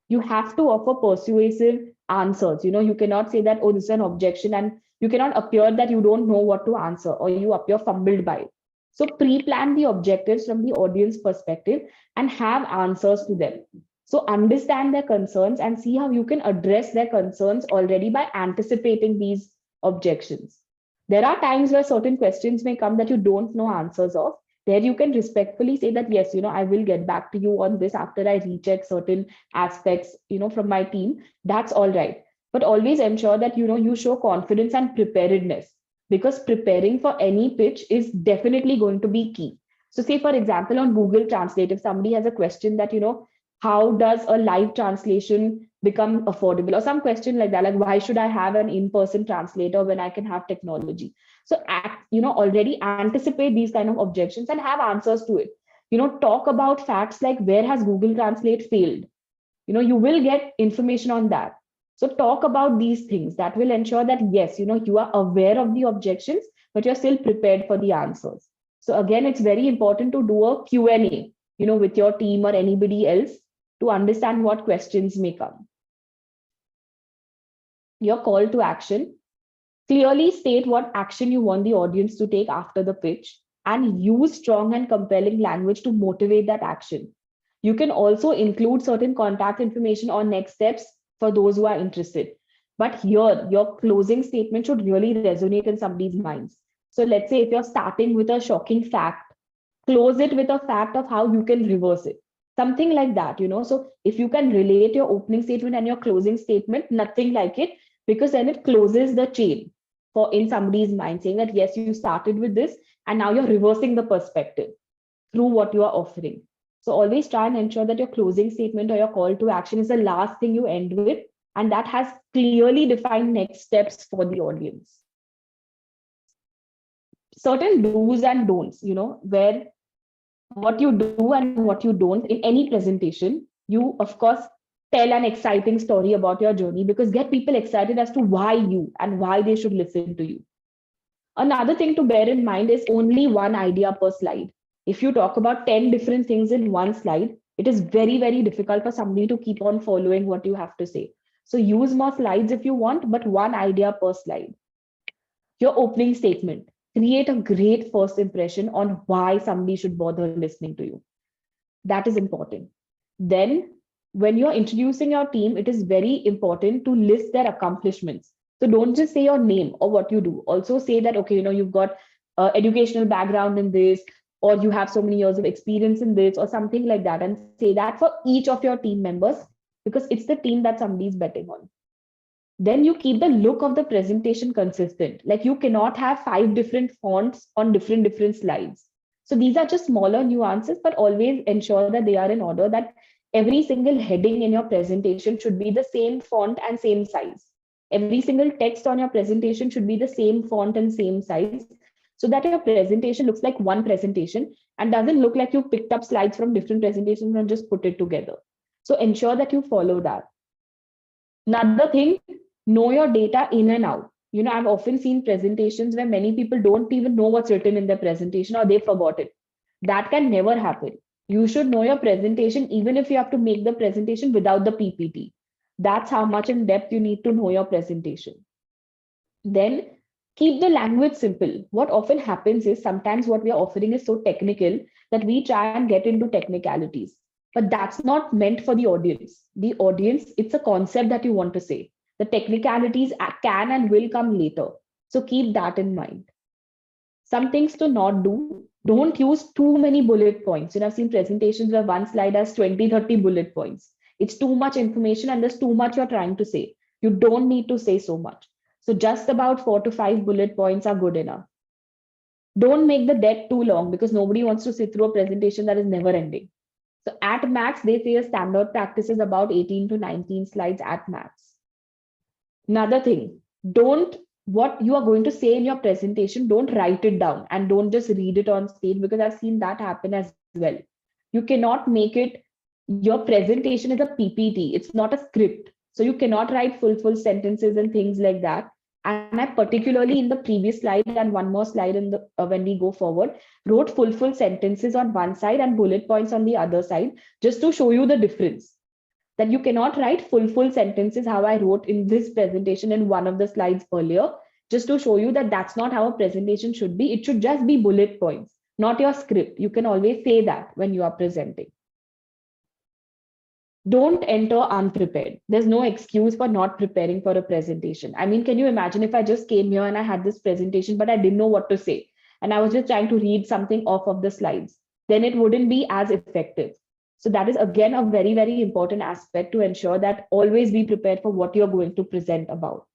You have to offer persuasive answers. You cannot say that, oh, this is an objection, and you cannot appear that you don't know what to answer or you appear fumbled by it. So pre-plan the objectives from the audience perspective and have answers to them. So understand their concerns and see how you can address their concerns already by anticipating these objections. There are times where certain questions may come that you don't know answers of. There you can respectfully say that, yes, I will get back to you on this after I recheck certain aspects, from my team. That's all right. But always ensure that, you show confidence and preparedness, because preparing for any pitch is definitely going to be key. So say, for example, on Google Translate, if somebody has a question that, how does a live translation become affordable, or some question like that, like, why should I have an in-person translator when I can have technology? So already anticipate these kind of objections and have answers to it. Talk about facts like, where has Google Translate failed? You will get information on that. So talk about these things. That will ensure that, yes, you are aware of the objections, but you're still prepared for the answers. So again, it's very important to do a Q&A, with your team or anybody else, to understand what questions may come. Your call to action. Clearly state what action you want the audience to take after the pitch, and use strong and compelling language to motivate that action. You can also include certain contact information or next steps for those who are interested. But here, your closing statement should really resonate in somebody's minds. So let's say if you're starting with a shocking fact, close it with a fact of how you can reverse it. Something like that, So if you can relate your opening statement and your closing statement, nothing like it, because then it closes the chain in somebody's mind, saying that, yes, you started with this and now you're reversing the perspective through what you are offering. So always try and ensure that your closing statement or your call to action is the last thing you end with, and that has clearly defined next steps for the audience. Certain do's and don'ts, where what you do and what you don't in any presentation. You, of course, tell an exciting story about your journey, because get people excited as to why you and why they should listen to you. Another thing to bear in mind is only one idea per slide. If you talk about 10 different things in one slide, it is very difficult for somebody to keep on following what you have to say. So use more slides if you want, but one idea per slide. Your opening statement. Create a great first impression on why somebody should bother listening to you. That is important. Then, when you're introducing your team, it is very important to list their accomplishments. So don't just say your name or what you do. Also say that, okay, you've got educational background in this, or you have so many years of experience in this, or something like that, and say that for each of your team members, because it's the team that somebody's betting on. Then you keep the look of the presentation consistent. Like, you cannot have 5 different fonts on different slides. So these are just smaller nuances, but always ensure that they are in order, that every single heading in your presentation should be the same font and same size. Every single text on your presentation should be the same font and same size, so that your presentation looks like one presentation and doesn't look like you picked up slides from different presentations and just put it together. So ensure that you follow that. Another thing, know your data in and out. I've often seen presentations where many people don't even know what's written in their presentation, or they forgot it. That can never happen. You should know your presentation, even if you have to make the presentation without the PPT. That's how much in depth you need to know your presentation. Then keep the language simple. What often happens is, sometimes what we are offering is so technical that we try and get into technicalities. but that's not meant for the audience. The audience, it's a concept that you want to say. The technicalities can and will come later. So keep that in mind. Some things to not do. Don't use too many bullet points. I've seen presentations where one slide has 20, 30 bullet points. It's too much information and there's too much you're trying to say. You don't need to say so much. So just about 4 to 5 bullet points are good enough. Don't make the deck too long because nobody wants to sit through a presentation that is never ending. So at max, they say a standard practice is about 18 to 19 slides at max. Another thing, what you are going to say in your presentation, don't write it down and don't just read it on stage, because I've seen that happen as well. You cannot make it, your presentation is a PPT, it's not a script. So you cannot write full sentences and things like that. And I particularly in the previous slide and one more slide in the when we go forward, wrote full sentences on one side and bullet points on the other side, just to show you the difference. That you cannot write full sentences how I wrote in this presentation in one of the slides earlier, just to show you that that's not how a presentation should be. It should just be bullet points, not your script. You can always say that when you are presenting. Don't enter unprepared. There's no excuse for not preparing for a presentation. I mean, can you imagine if I just came here and I had this presentation, but I didn't know what to say, and I was just trying to read something off of the slides, then it wouldn't be as effective. So that is again a very important aspect to ensure that always be prepared for what you're going to present about.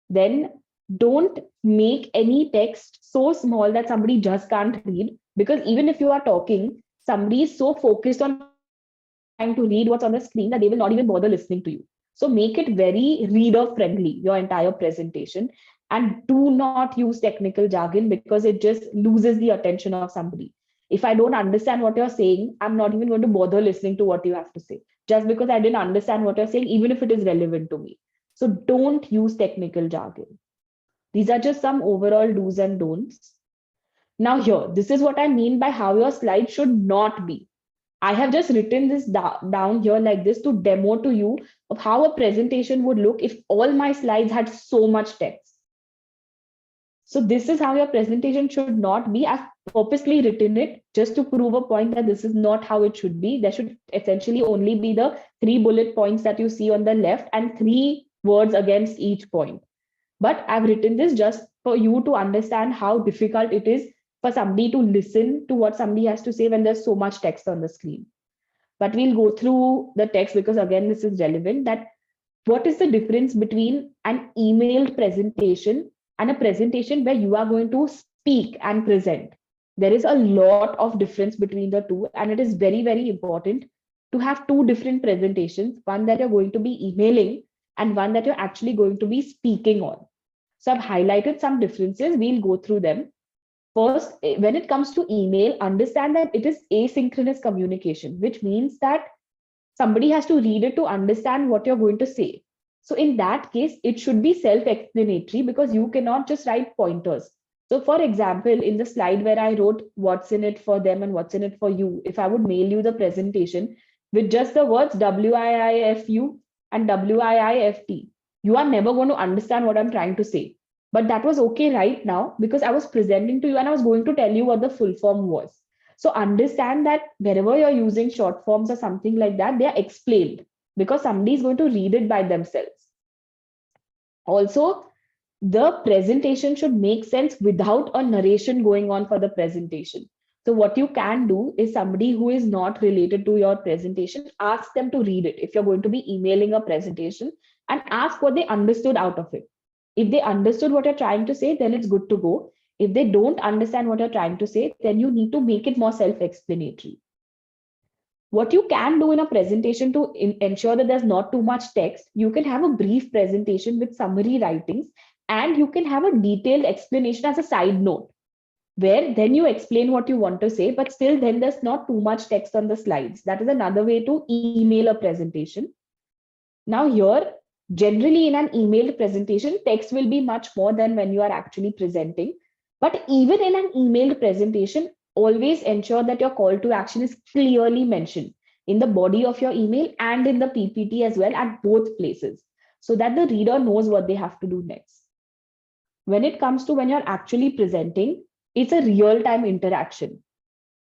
Then don't make any text so small that somebody just can't read, because even if you are talking, somebody is so focused on trying to read what's on the screen that they will not even bother listening to you. So make it very reader friendly, your entire presentation, and do not use technical jargon because it just loses the attention of somebody. If I don't understand what you're saying, I'm not even going to bother listening to what you have to say, just because I didn't understand what you're saying, even if it is relevant to me. So don't use technical jargon. These are just some overall do's and don'ts. Now here, this is what I mean by how your slide should not be. I have just written this down here like this to demo to you of how a presentation would look if all my slides had so much text. So this is how your presentation should not be. I've purposely written it just to prove a point that this is not how it should be. There should essentially only be the 3 bullet points that you see on the left and 3 words against each point. But I've written this just for you to understand how difficult it is for somebody to listen to what somebody has to say when there's so much text on the screen. But we'll go through the text because again, this is relevant, that what is the difference between an emailed presentation and a presentation where you are going to speak and present. There is a lot of difference between the two, and it is very important to have 2 different presentations, one that you're going to be emailing and one that you're actually going to be speaking on. So I've highlighted some differences. We'll go through them. First, when it comes to email, understand that it is asynchronous communication, which means that somebody has to read it to understand what you're going to say. So in that case, it should be self-explanatory because you cannot just write pointers. So for example, in the slide where I wrote what's in it for them and what's in it for you, if I would mail you the presentation with just the words WIIFU and WIIFT, you are never going to understand what I'm trying to say. But that was okay right now because I was presenting to you and I was going to tell you what the full form was. So understand that wherever you're using short forms or something like that, they are explained because somebody is going to read it by themselves. Also, the presentation should make sense without a narration going on for the presentation. So what you can do is somebody who is not related to your presentation, ask them to read it. If you're going to be emailing a presentation, and ask what they understood out of it. If they understood what you're trying to say, then it's good to go. If they don't understand what you're trying to say, then you need to make it more self-explanatory. What you can do in a presentation to ensure that there's not too much text, you can have a brief presentation with summary writings, and you can have a detailed explanation as a side note, where then you explain what you want to say, but still then there's not too much text on the slides. That is another way to email a presentation. Now here, generally in an emailed presentation, text will be much more than when you are actually presenting. But even in an emailed presentation, always ensure that your call to action is clearly mentioned in the body of your email and in the PPT as well at both places, so that the reader knows what they have to do next. When it comes to when you're actually presenting, it's a real-time interaction.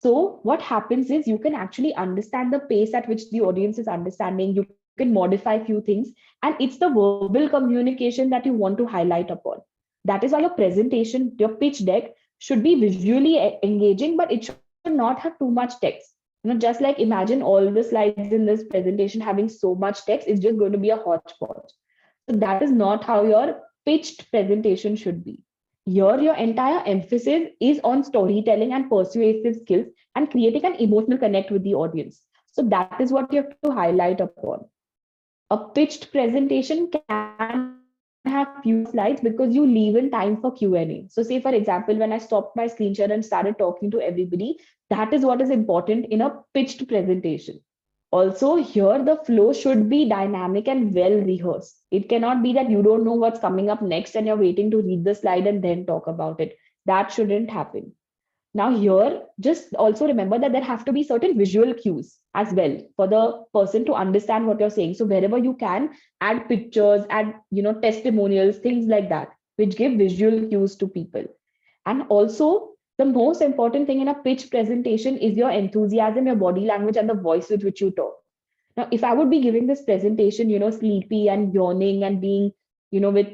So what happens is you can actually understand the pace at which the audience is understanding. You can modify a few things, and it's the verbal communication that you want to highlight upon. That is why your presentation, your pitch deck should be visually engaging, but it should not have too much text. Just like imagine all the slides in this presentation having so much text, it's just going to be a hodgepodge. So that is not how your pitched presentation should be. Here, your entire emphasis is on storytelling and persuasive skills and creating an emotional connect with the audience. So that is what you have to highlight upon. A pitched presentation can have fewer slides because you leave in time for Q&A. So say, for example, when I stopped my screen share and started talking to everybody, that is what is important in a pitched presentation. Also, here the flow should be dynamic and well rehearsed. It cannot be that you don't know what's coming up next and you're waiting to read the slide and then talk about it. That shouldn't happen. Now, here, just also remember that there have to be certain visual cues as well for the person to understand what you're saying. So wherever you can, add pictures, add testimonials, things like that, which give visual cues to people. And also, the most important thing in a pitch presentation is your enthusiasm, your body language, and the voice with which you talk. Now, if I would be giving this presentation, sleepy and yawning and being, with,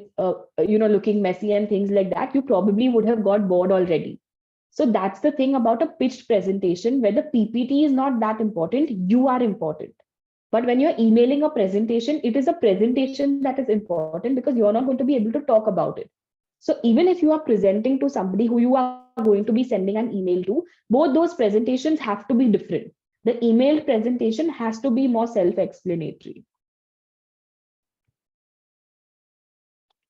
looking messy and things like that, you probably would have got bored already. So that's the thing about a pitched presentation where the PPT is not that important, you are important. But when you're emailing a presentation, it is a presentation that is important because you're not going to be able to talk about it. So even if you are presenting to somebody who you are going to be sending an email to, both those presentations have to be different. The emailed presentation has to be more self-explanatory.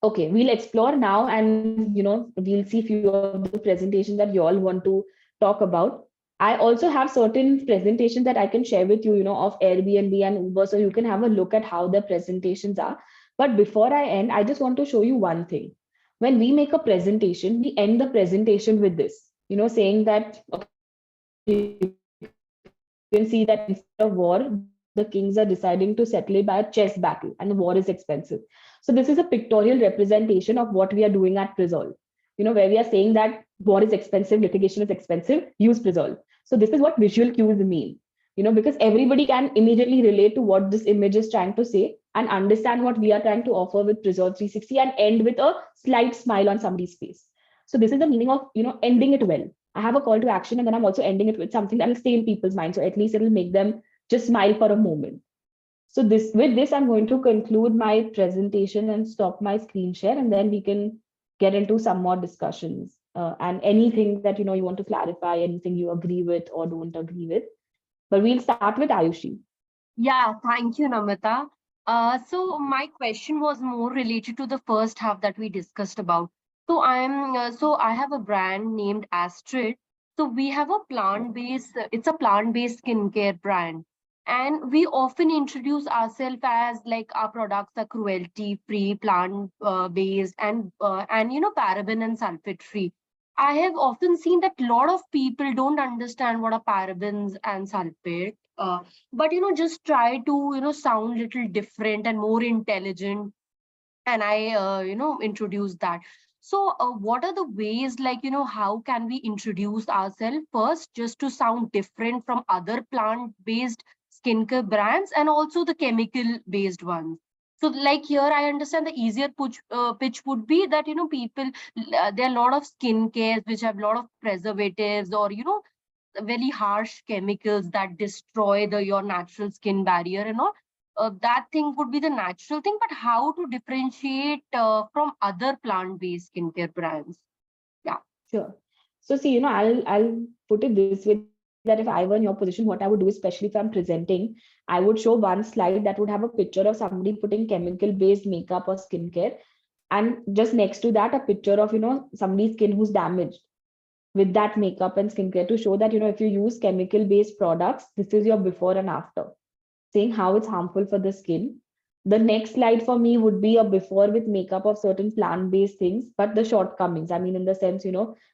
Okay, we'll explore now and we'll see few of the presentations that you all want to talk about. I also have certain presentations that I can share with you, of Airbnb and Uber, so you can have a look at how the presentations are. But before I end, I just want to show you one thing. When we make a presentation, we end the presentation with this, saying that, okay, you can see that instead of war, the kings are deciding to settle it by a chess battle, and the war is expensive. So this is a pictorial representation of what we are doing at Prisol, where we are saying that war is expensive, litigation is expensive, use Prisol. So this is what visual cues mean, because everybody can immediately relate to what this image is trying to say and understand what we are trying to offer with Prisol 360 and end with a slight smile on somebody's face. So this is the meaning of, ending it well. I have a call to action and then I'm also ending it with something that will stay in people's minds. So at least it will make them just smile for a moment. So with this, I'm going to conclude my presentation and stop my screen share, and then we can get into some more discussions and anything that you want to clarify, anything you agree with or don't agree with. But we'll start with Ayushi. Yeah, thank you, Namita. So my question was more related to the first half that we discussed about. So I have a brand named Astrid. So we have a it's a plant-based skincare brand. And we often introduce ourselves as like our products are cruelty-free, plant-based, and paraben and sulfate-free. I have often seen that a lot of people don't understand what are parabens and sulfate. But just try to sound little different and more intelligent, and I introduce that. So what are the ways, like how can we introduce ourselves first just to sound different from other plant-based skincare brands and also the chemical-based ones? So like here, I understand the easier pitch would be that people, there are a lot of skincare which have a lot of preservatives or very harsh chemicals that destroy your natural skin barrier and all. That thing would be the natural thing, but how to differentiate from other plant-based skincare brands? Yeah. Sure. So see, I'll put it this way, that if I were in your position, what I would do, especially if I'm presenting, I would show one slide that would have a picture of somebody putting chemical-based makeup or skincare, and just next to that, a picture of somebody's skin who's damaged with that makeup and skincare, to show that if you use chemical-based products, this is your before and after, saying how it's harmful for the skin. The next slide for me would be a before with makeup of certain plant-based things, but the shortcomings. I mean, in the sense,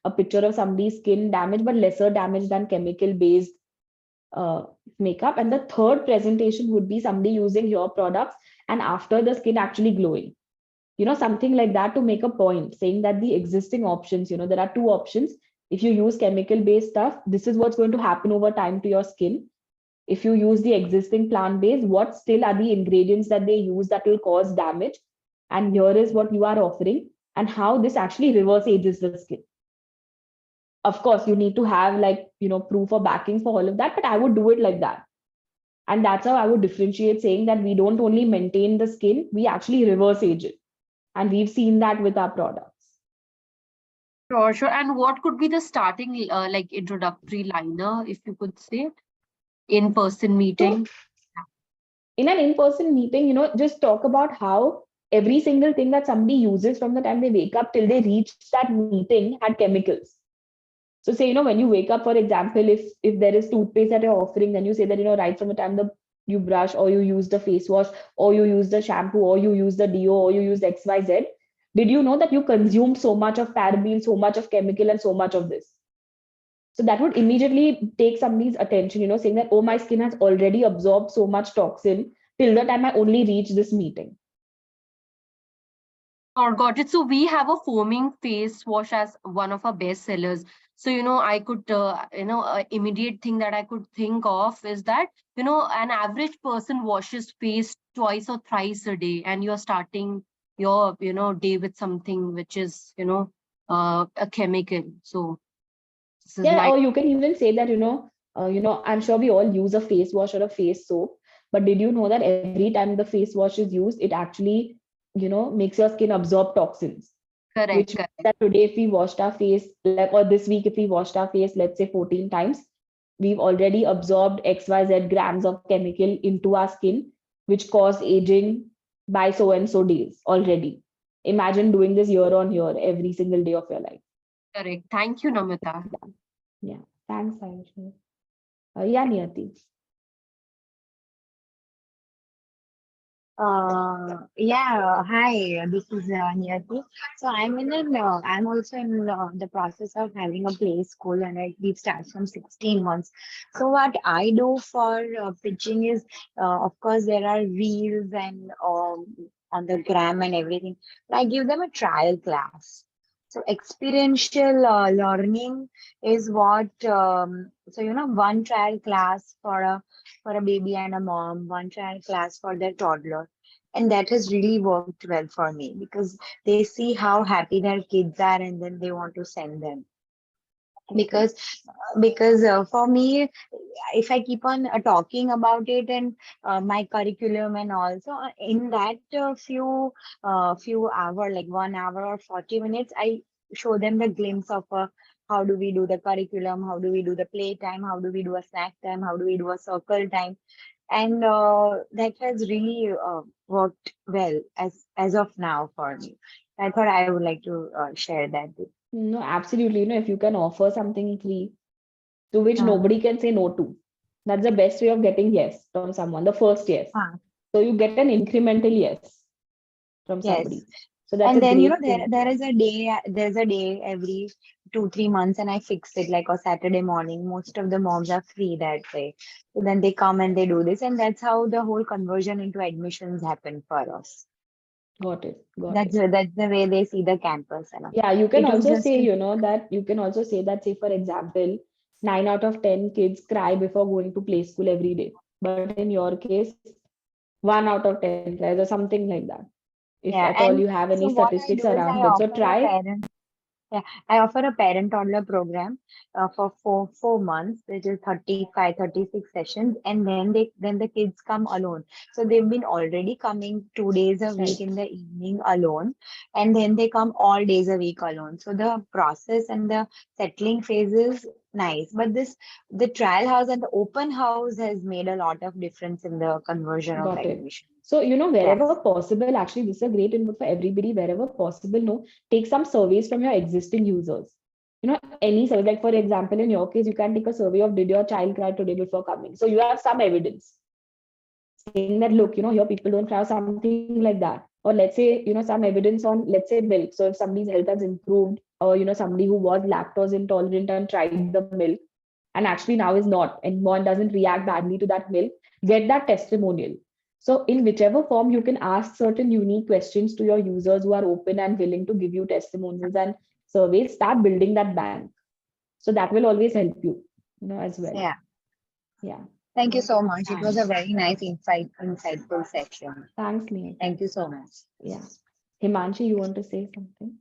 a picture of somebody's skin damage, but lesser damage than chemical-based makeup. And the third presentation would be somebody using your products and after the skin actually glowing. Something like that, to make a point, saying that the existing options, there are two options, If you use chemical-based stuff, this is what's going to happen over time to your skin. If you use the existing plant-based, what still are the ingredients that they use that will cause damage? And here is what you are offering and how this actually reverse ages the skin. Of course, you need to have like, proof or backing for all of that, but I would do it like that. And that's how I would differentiate, saying that we don't only maintain the skin, we actually reverse age it. And we've seen that with our products. Sure, sure. And what could be the starting like introductory liner, if you could say it? In-person meeting? In an in-person meeting, just talk about how every single thing that somebody uses from the time they wake up till they reach that meeting had chemicals. So say, when you wake up, for example, if there is toothpaste that you're offering, then you say that, right from the time you brush, or you use the face wash, or you use the shampoo, or you use the deo, or you use XYZ. Did you know that you consumed so much of paraben, so much of chemical, and so much of this? So that would immediately take somebody's attention, saying that, oh, my skin has already absorbed so much toxin till the time I only reach this meeting. Oh, got it. So we have a foaming face wash as one of our best sellers. So, I could, immediate thing that I could think of is that, an average person washes face twice or thrice a day, and you're starting your, day with something which is, a chemical. So this is or you can even say that, I'm sure we all use a face wash or a face soap, but did you know that every time the face wash is used, it actually, makes your skin absorb toxins? Correct. Which means that today, if we washed our face, or this week, if we washed our face, let's say 14 times, we've already absorbed XYZ grams of chemical into our skin, which cause aging by so and so days already. Imagine doing this year on year, every single day of your life. Correct. Thank you, Namita. Yeah. Thanks, Ayushni. Yeah, Niyati. Hi, this is Niyati. So I'm also in the process of having a play school, and we've started from 16 months. So what I do for pitching is, of course, there are reels and on the gram and everything. I give them a trial class. So experiential learning is what, one trial class for a baby and a mom, one trial class for their toddler. And that has really worked well for me because they see how happy their kids are and then they want to send them. Because for me, if I keep on talking about it and my curriculum and also in that few hour, like 1 hour or 40 minutes, I show them the glimpse of how do we do the curriculum, how do we do the play time, how do we do a snack time, how do we do a circle time, and that has really worked well as of now for me. I thought I would like to share that. No, absolutely. If you can offer something free to which nobody can say no to, that's the best way of getting yes from someone, the first yes. So you get an incremental yes from somebody. So that's and then thing. there's a day every 2-3 months, and I fix it like a Saturday morning. Most of the moms are free that way, so then they come and they do this, and that's how the whole conversion into admissions happen for us. Got it. That's the way they see the campus. Yeah, you can also say, say, for example, 9 out of 10 kids cry before going to play school every day. But in your case, 1 out of 10 cries or something like that. If at all you have any statistics around it. So try. I offer a parent-toddler program for four months, which is 35, 36 sessions, and then the kids come alone. So they've been already coming 2 days a week in the evening alone, and then they come all days a week alone. So the process and the settling phase is nice, but the trial house and the open house has made a lot of difference in the conversion of admission. So, wherever possible, actually, this is a great input for everybody. Wherever possible, take some surveys from your existing users. Any survey, like for example, in your case, you can take a survey of did your child cry today before coming? So you have some evidence saying that, look, here people don't cry, or something like that. Or let's say, some evidence on, let's say, milk. So if somebody's health has improved, or, somebody who was lactose intolerant and tried the milk and actually now is not, and one doesn't react badly to that milk, get that testimonial. So in whichever form, you can ask certain unique questions to your users who are open and willing to give you testimonials and surveys, start building that bank. So that will always help you, as well. Yeah. Yeah. Thank you so much. It was a very nice insightful section. Thanks, Neha. Thank you so much. Yeah. Himanshi, you want to say something?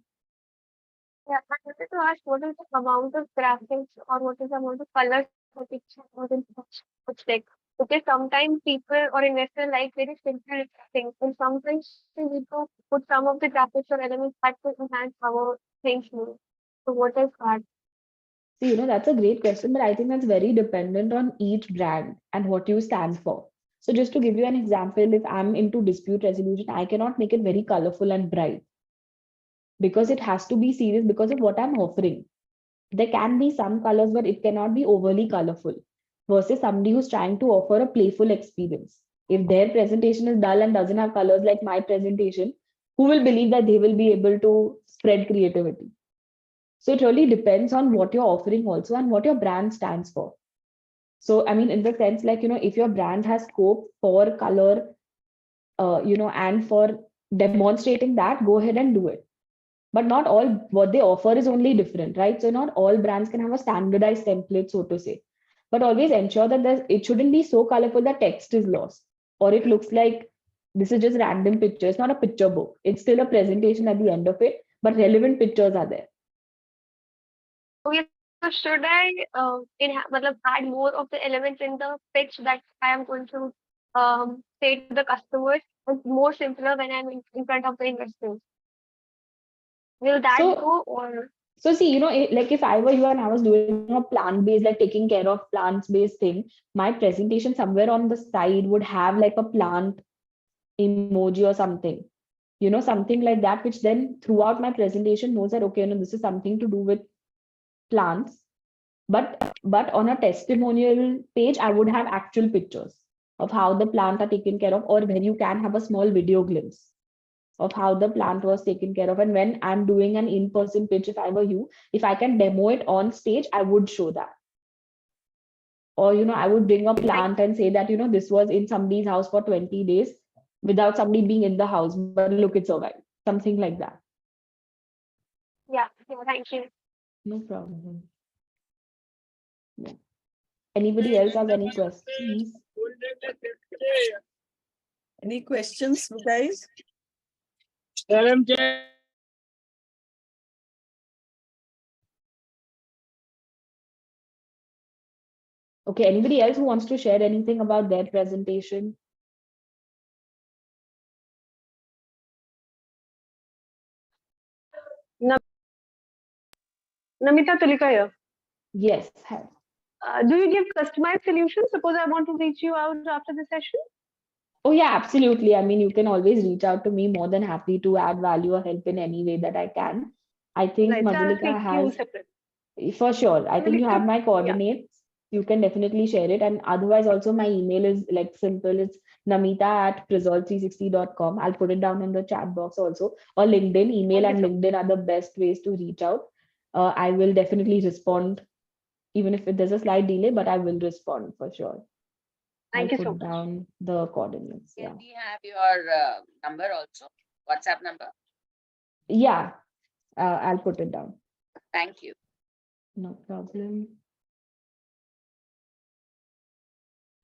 Yeah, I wanted to ask what is the amount of graphics or what is the amount of colors for picture or in pitch deck? Because sometimes people or investors like very simple things, and sometimes we need to put some of the graphics or elements that will enhance our things more. So what is that? See, that's a great question, but I think that's very dependent on each brand and what you stand for. So just to give you an example, if I'm into dispute resolution, I cannot make it very colorful and bright because it has to be serious because of what I'm offering. There can be some colors, but it cannot be overly colorful versus somebody who's trying to offer a playful experience. If their presentation is dull and doesn't have colors like my presentation, who will believe that they will be able to spread creativity? So it really depends on what you're offering also and what your brand stands for. So, I mean, in the sense, like, if your brand has scope for color, and for demonstrating that, go ahead and do it. But not all what they offer is only different, right? So not all brands can have a standardized template, so to say. But always ensure that it shouldn't be so colorful that text is lost or it looks like this is just random pictures. It's not a picture book. It's still a presentation at the end of it, but relevant pictures are there. Okay, so should I add more of the elements in the pitch that I am going to say to the customers? It's more simpler when I'm in front of the investors. Will that go or? So see, like if I were you and I was doing a plant-based, like taking care of plants-based thing, my presentation somewhere on the side would have like a plant emoji or something, something like that, which then throughout my presentation knows that, okay, this is something to do with plants. But on a testimonial page, I would have actual pictures of how the plant are taken care of, or where you can have a small video glimpse of how the plant was taken care of. And when I'm doing an in-person pitch, if I were you, if I can demo it on stage, I would show that. Or, I would bring a plant and say that, this was in somebody's house for 20 days without somebody being in the house, but look, it survived. Something like that. Yeah, thank you. No problem. Yeah. Anybody else has any questions? Any questions, guys? Okay, anybody else who wants to share anything about their presentation? Namita Tulika here. Yes. Do you give customized solutions? Suppose I want to reach you out after the session. Oh yeah, absolutely. I mean, you can always reach out to me. More than happy to add value or help in any way that I can. I think Right, Madhulika has, separate. for sure. I think you have my coordinates. You can definitely share it. And otherwise, also my email is like simple. It's namita@resolve360.com. I'll put it down in the chat box also. Or LinkedIn. Email and LinkedIn are the best ways to reach out. I will definitely respond, even if there's a slight delay, but I will respond for sure. Thank I'll you so put much. down the coordinates. Can we have your number also? WhatsApp number? Yeah, I'll put it down. Thank you. No problem.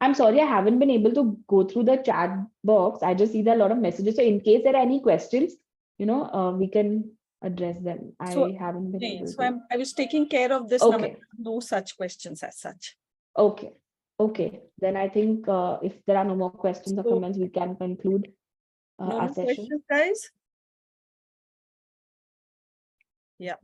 I'm sorry, I haven't been able to go through the chat box. I just see there are a lot of messages. So in case there are any questions, we can address them. I haven't been able to. I was taking care of this. Okay. No such questions as such. Okay. Okay. Then I think if there are no more questions or comments, we can conclude our session. Questions, guys? Yeah.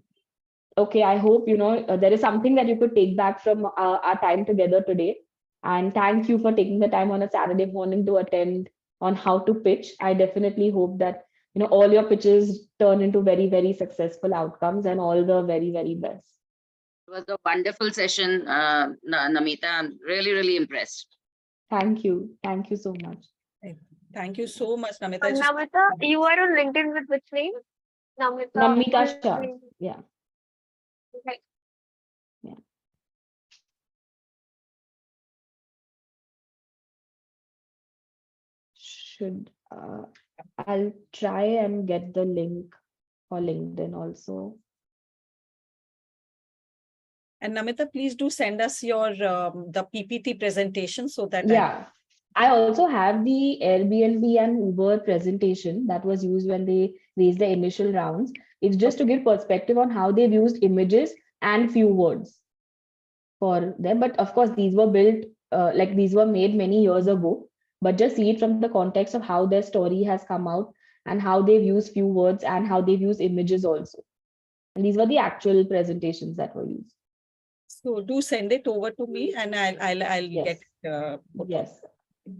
Okay. I hope, there is something that you could take back from our time together today. And thank you for taking the time on a Saturday morning to attend on how to pitch. I definitely hope that, all your pitches turn into very, very successful outcomes, and all the very, very best. It was a wonderful session, Namita. I'm really, really impressed. Thank you. Thank you so much. Thank you so much, Namita. Namita, you are on LinkedIn with which name? Namita Shah. Yeah. Okay. Yeah. I'll try and get the link for LinkedIn also. And Namita, please do send us your the PPT presentation so that Yeah. I also have the Airbnb and Uber presentation that was used when they raised the initial rounds. It's just to give perspective on how they've used images and few words for them. But of course, these were built, like these were made many years ago, but just see it from the context of how their story has come out and how they've used few words and how they've used images also. And these were the actual presentations that were used. So do send it over to me and I'll Yes. get Yes.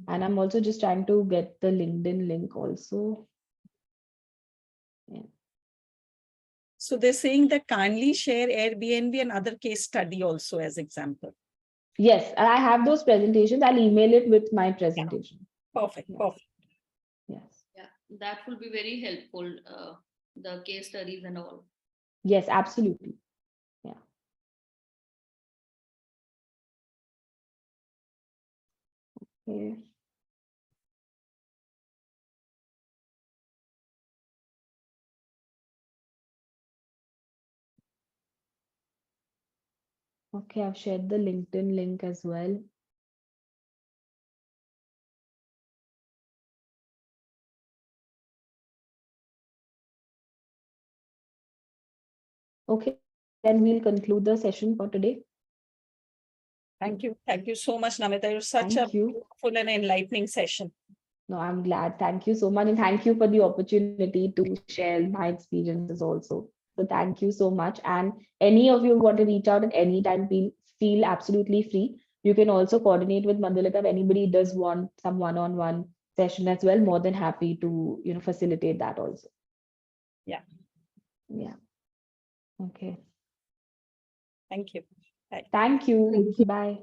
And I'm also just trying to get the LinkedIn link also. Yeah. So they're saying that kindly share Airbnb and other case study also as example. Yes, I have those presentations. I'll email it with my presentation. Perfect, Yes. perfect. Yes. Yeah, that will be very helpful, the case studies and all. Yes, absolutely. Yeah. Okay. Okay, I've shared the LinkedIn link as well. Okay, then we'll conclude the session for today. Thank you. Thank you so much, Namita. It was such Thank a you. beautiful and enlightening session. No, I'm glad. Thank you so much. And thank you for the opportunity to share my experiences also. So thank you so much. And any of you want to reach out at any time, feel absolutely free. You can also coordinate with Mandalika if anybody does want some one-on-one session as well. More than happy to, facilitate that also. Yeah. Yeah. Okay. Thank you. Bye. Thank you. Bye.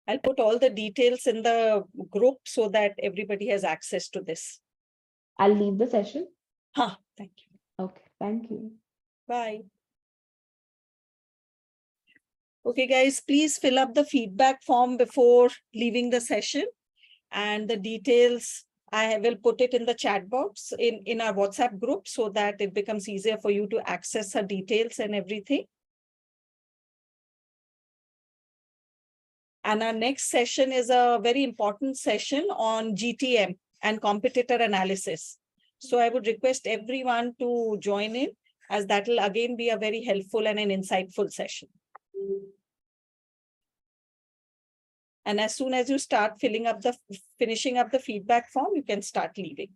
I'll put all the details in the group so that everybody has access to this. I'll leave the session. Thank you. Okay. Thank you. Bye. Okay, guys, please fill up the feedback form before leaving the session. And the details, I will put it in the chat box in our WhatsApp group so that it becomes easier for you to access the details and everything. And our next session is a very important session on GTM and competitor analysis. So I would request everyone to join in, as that will again be a very helpful and an insightful session. And as soon as you start finishing up the feedback form, you can start leaving.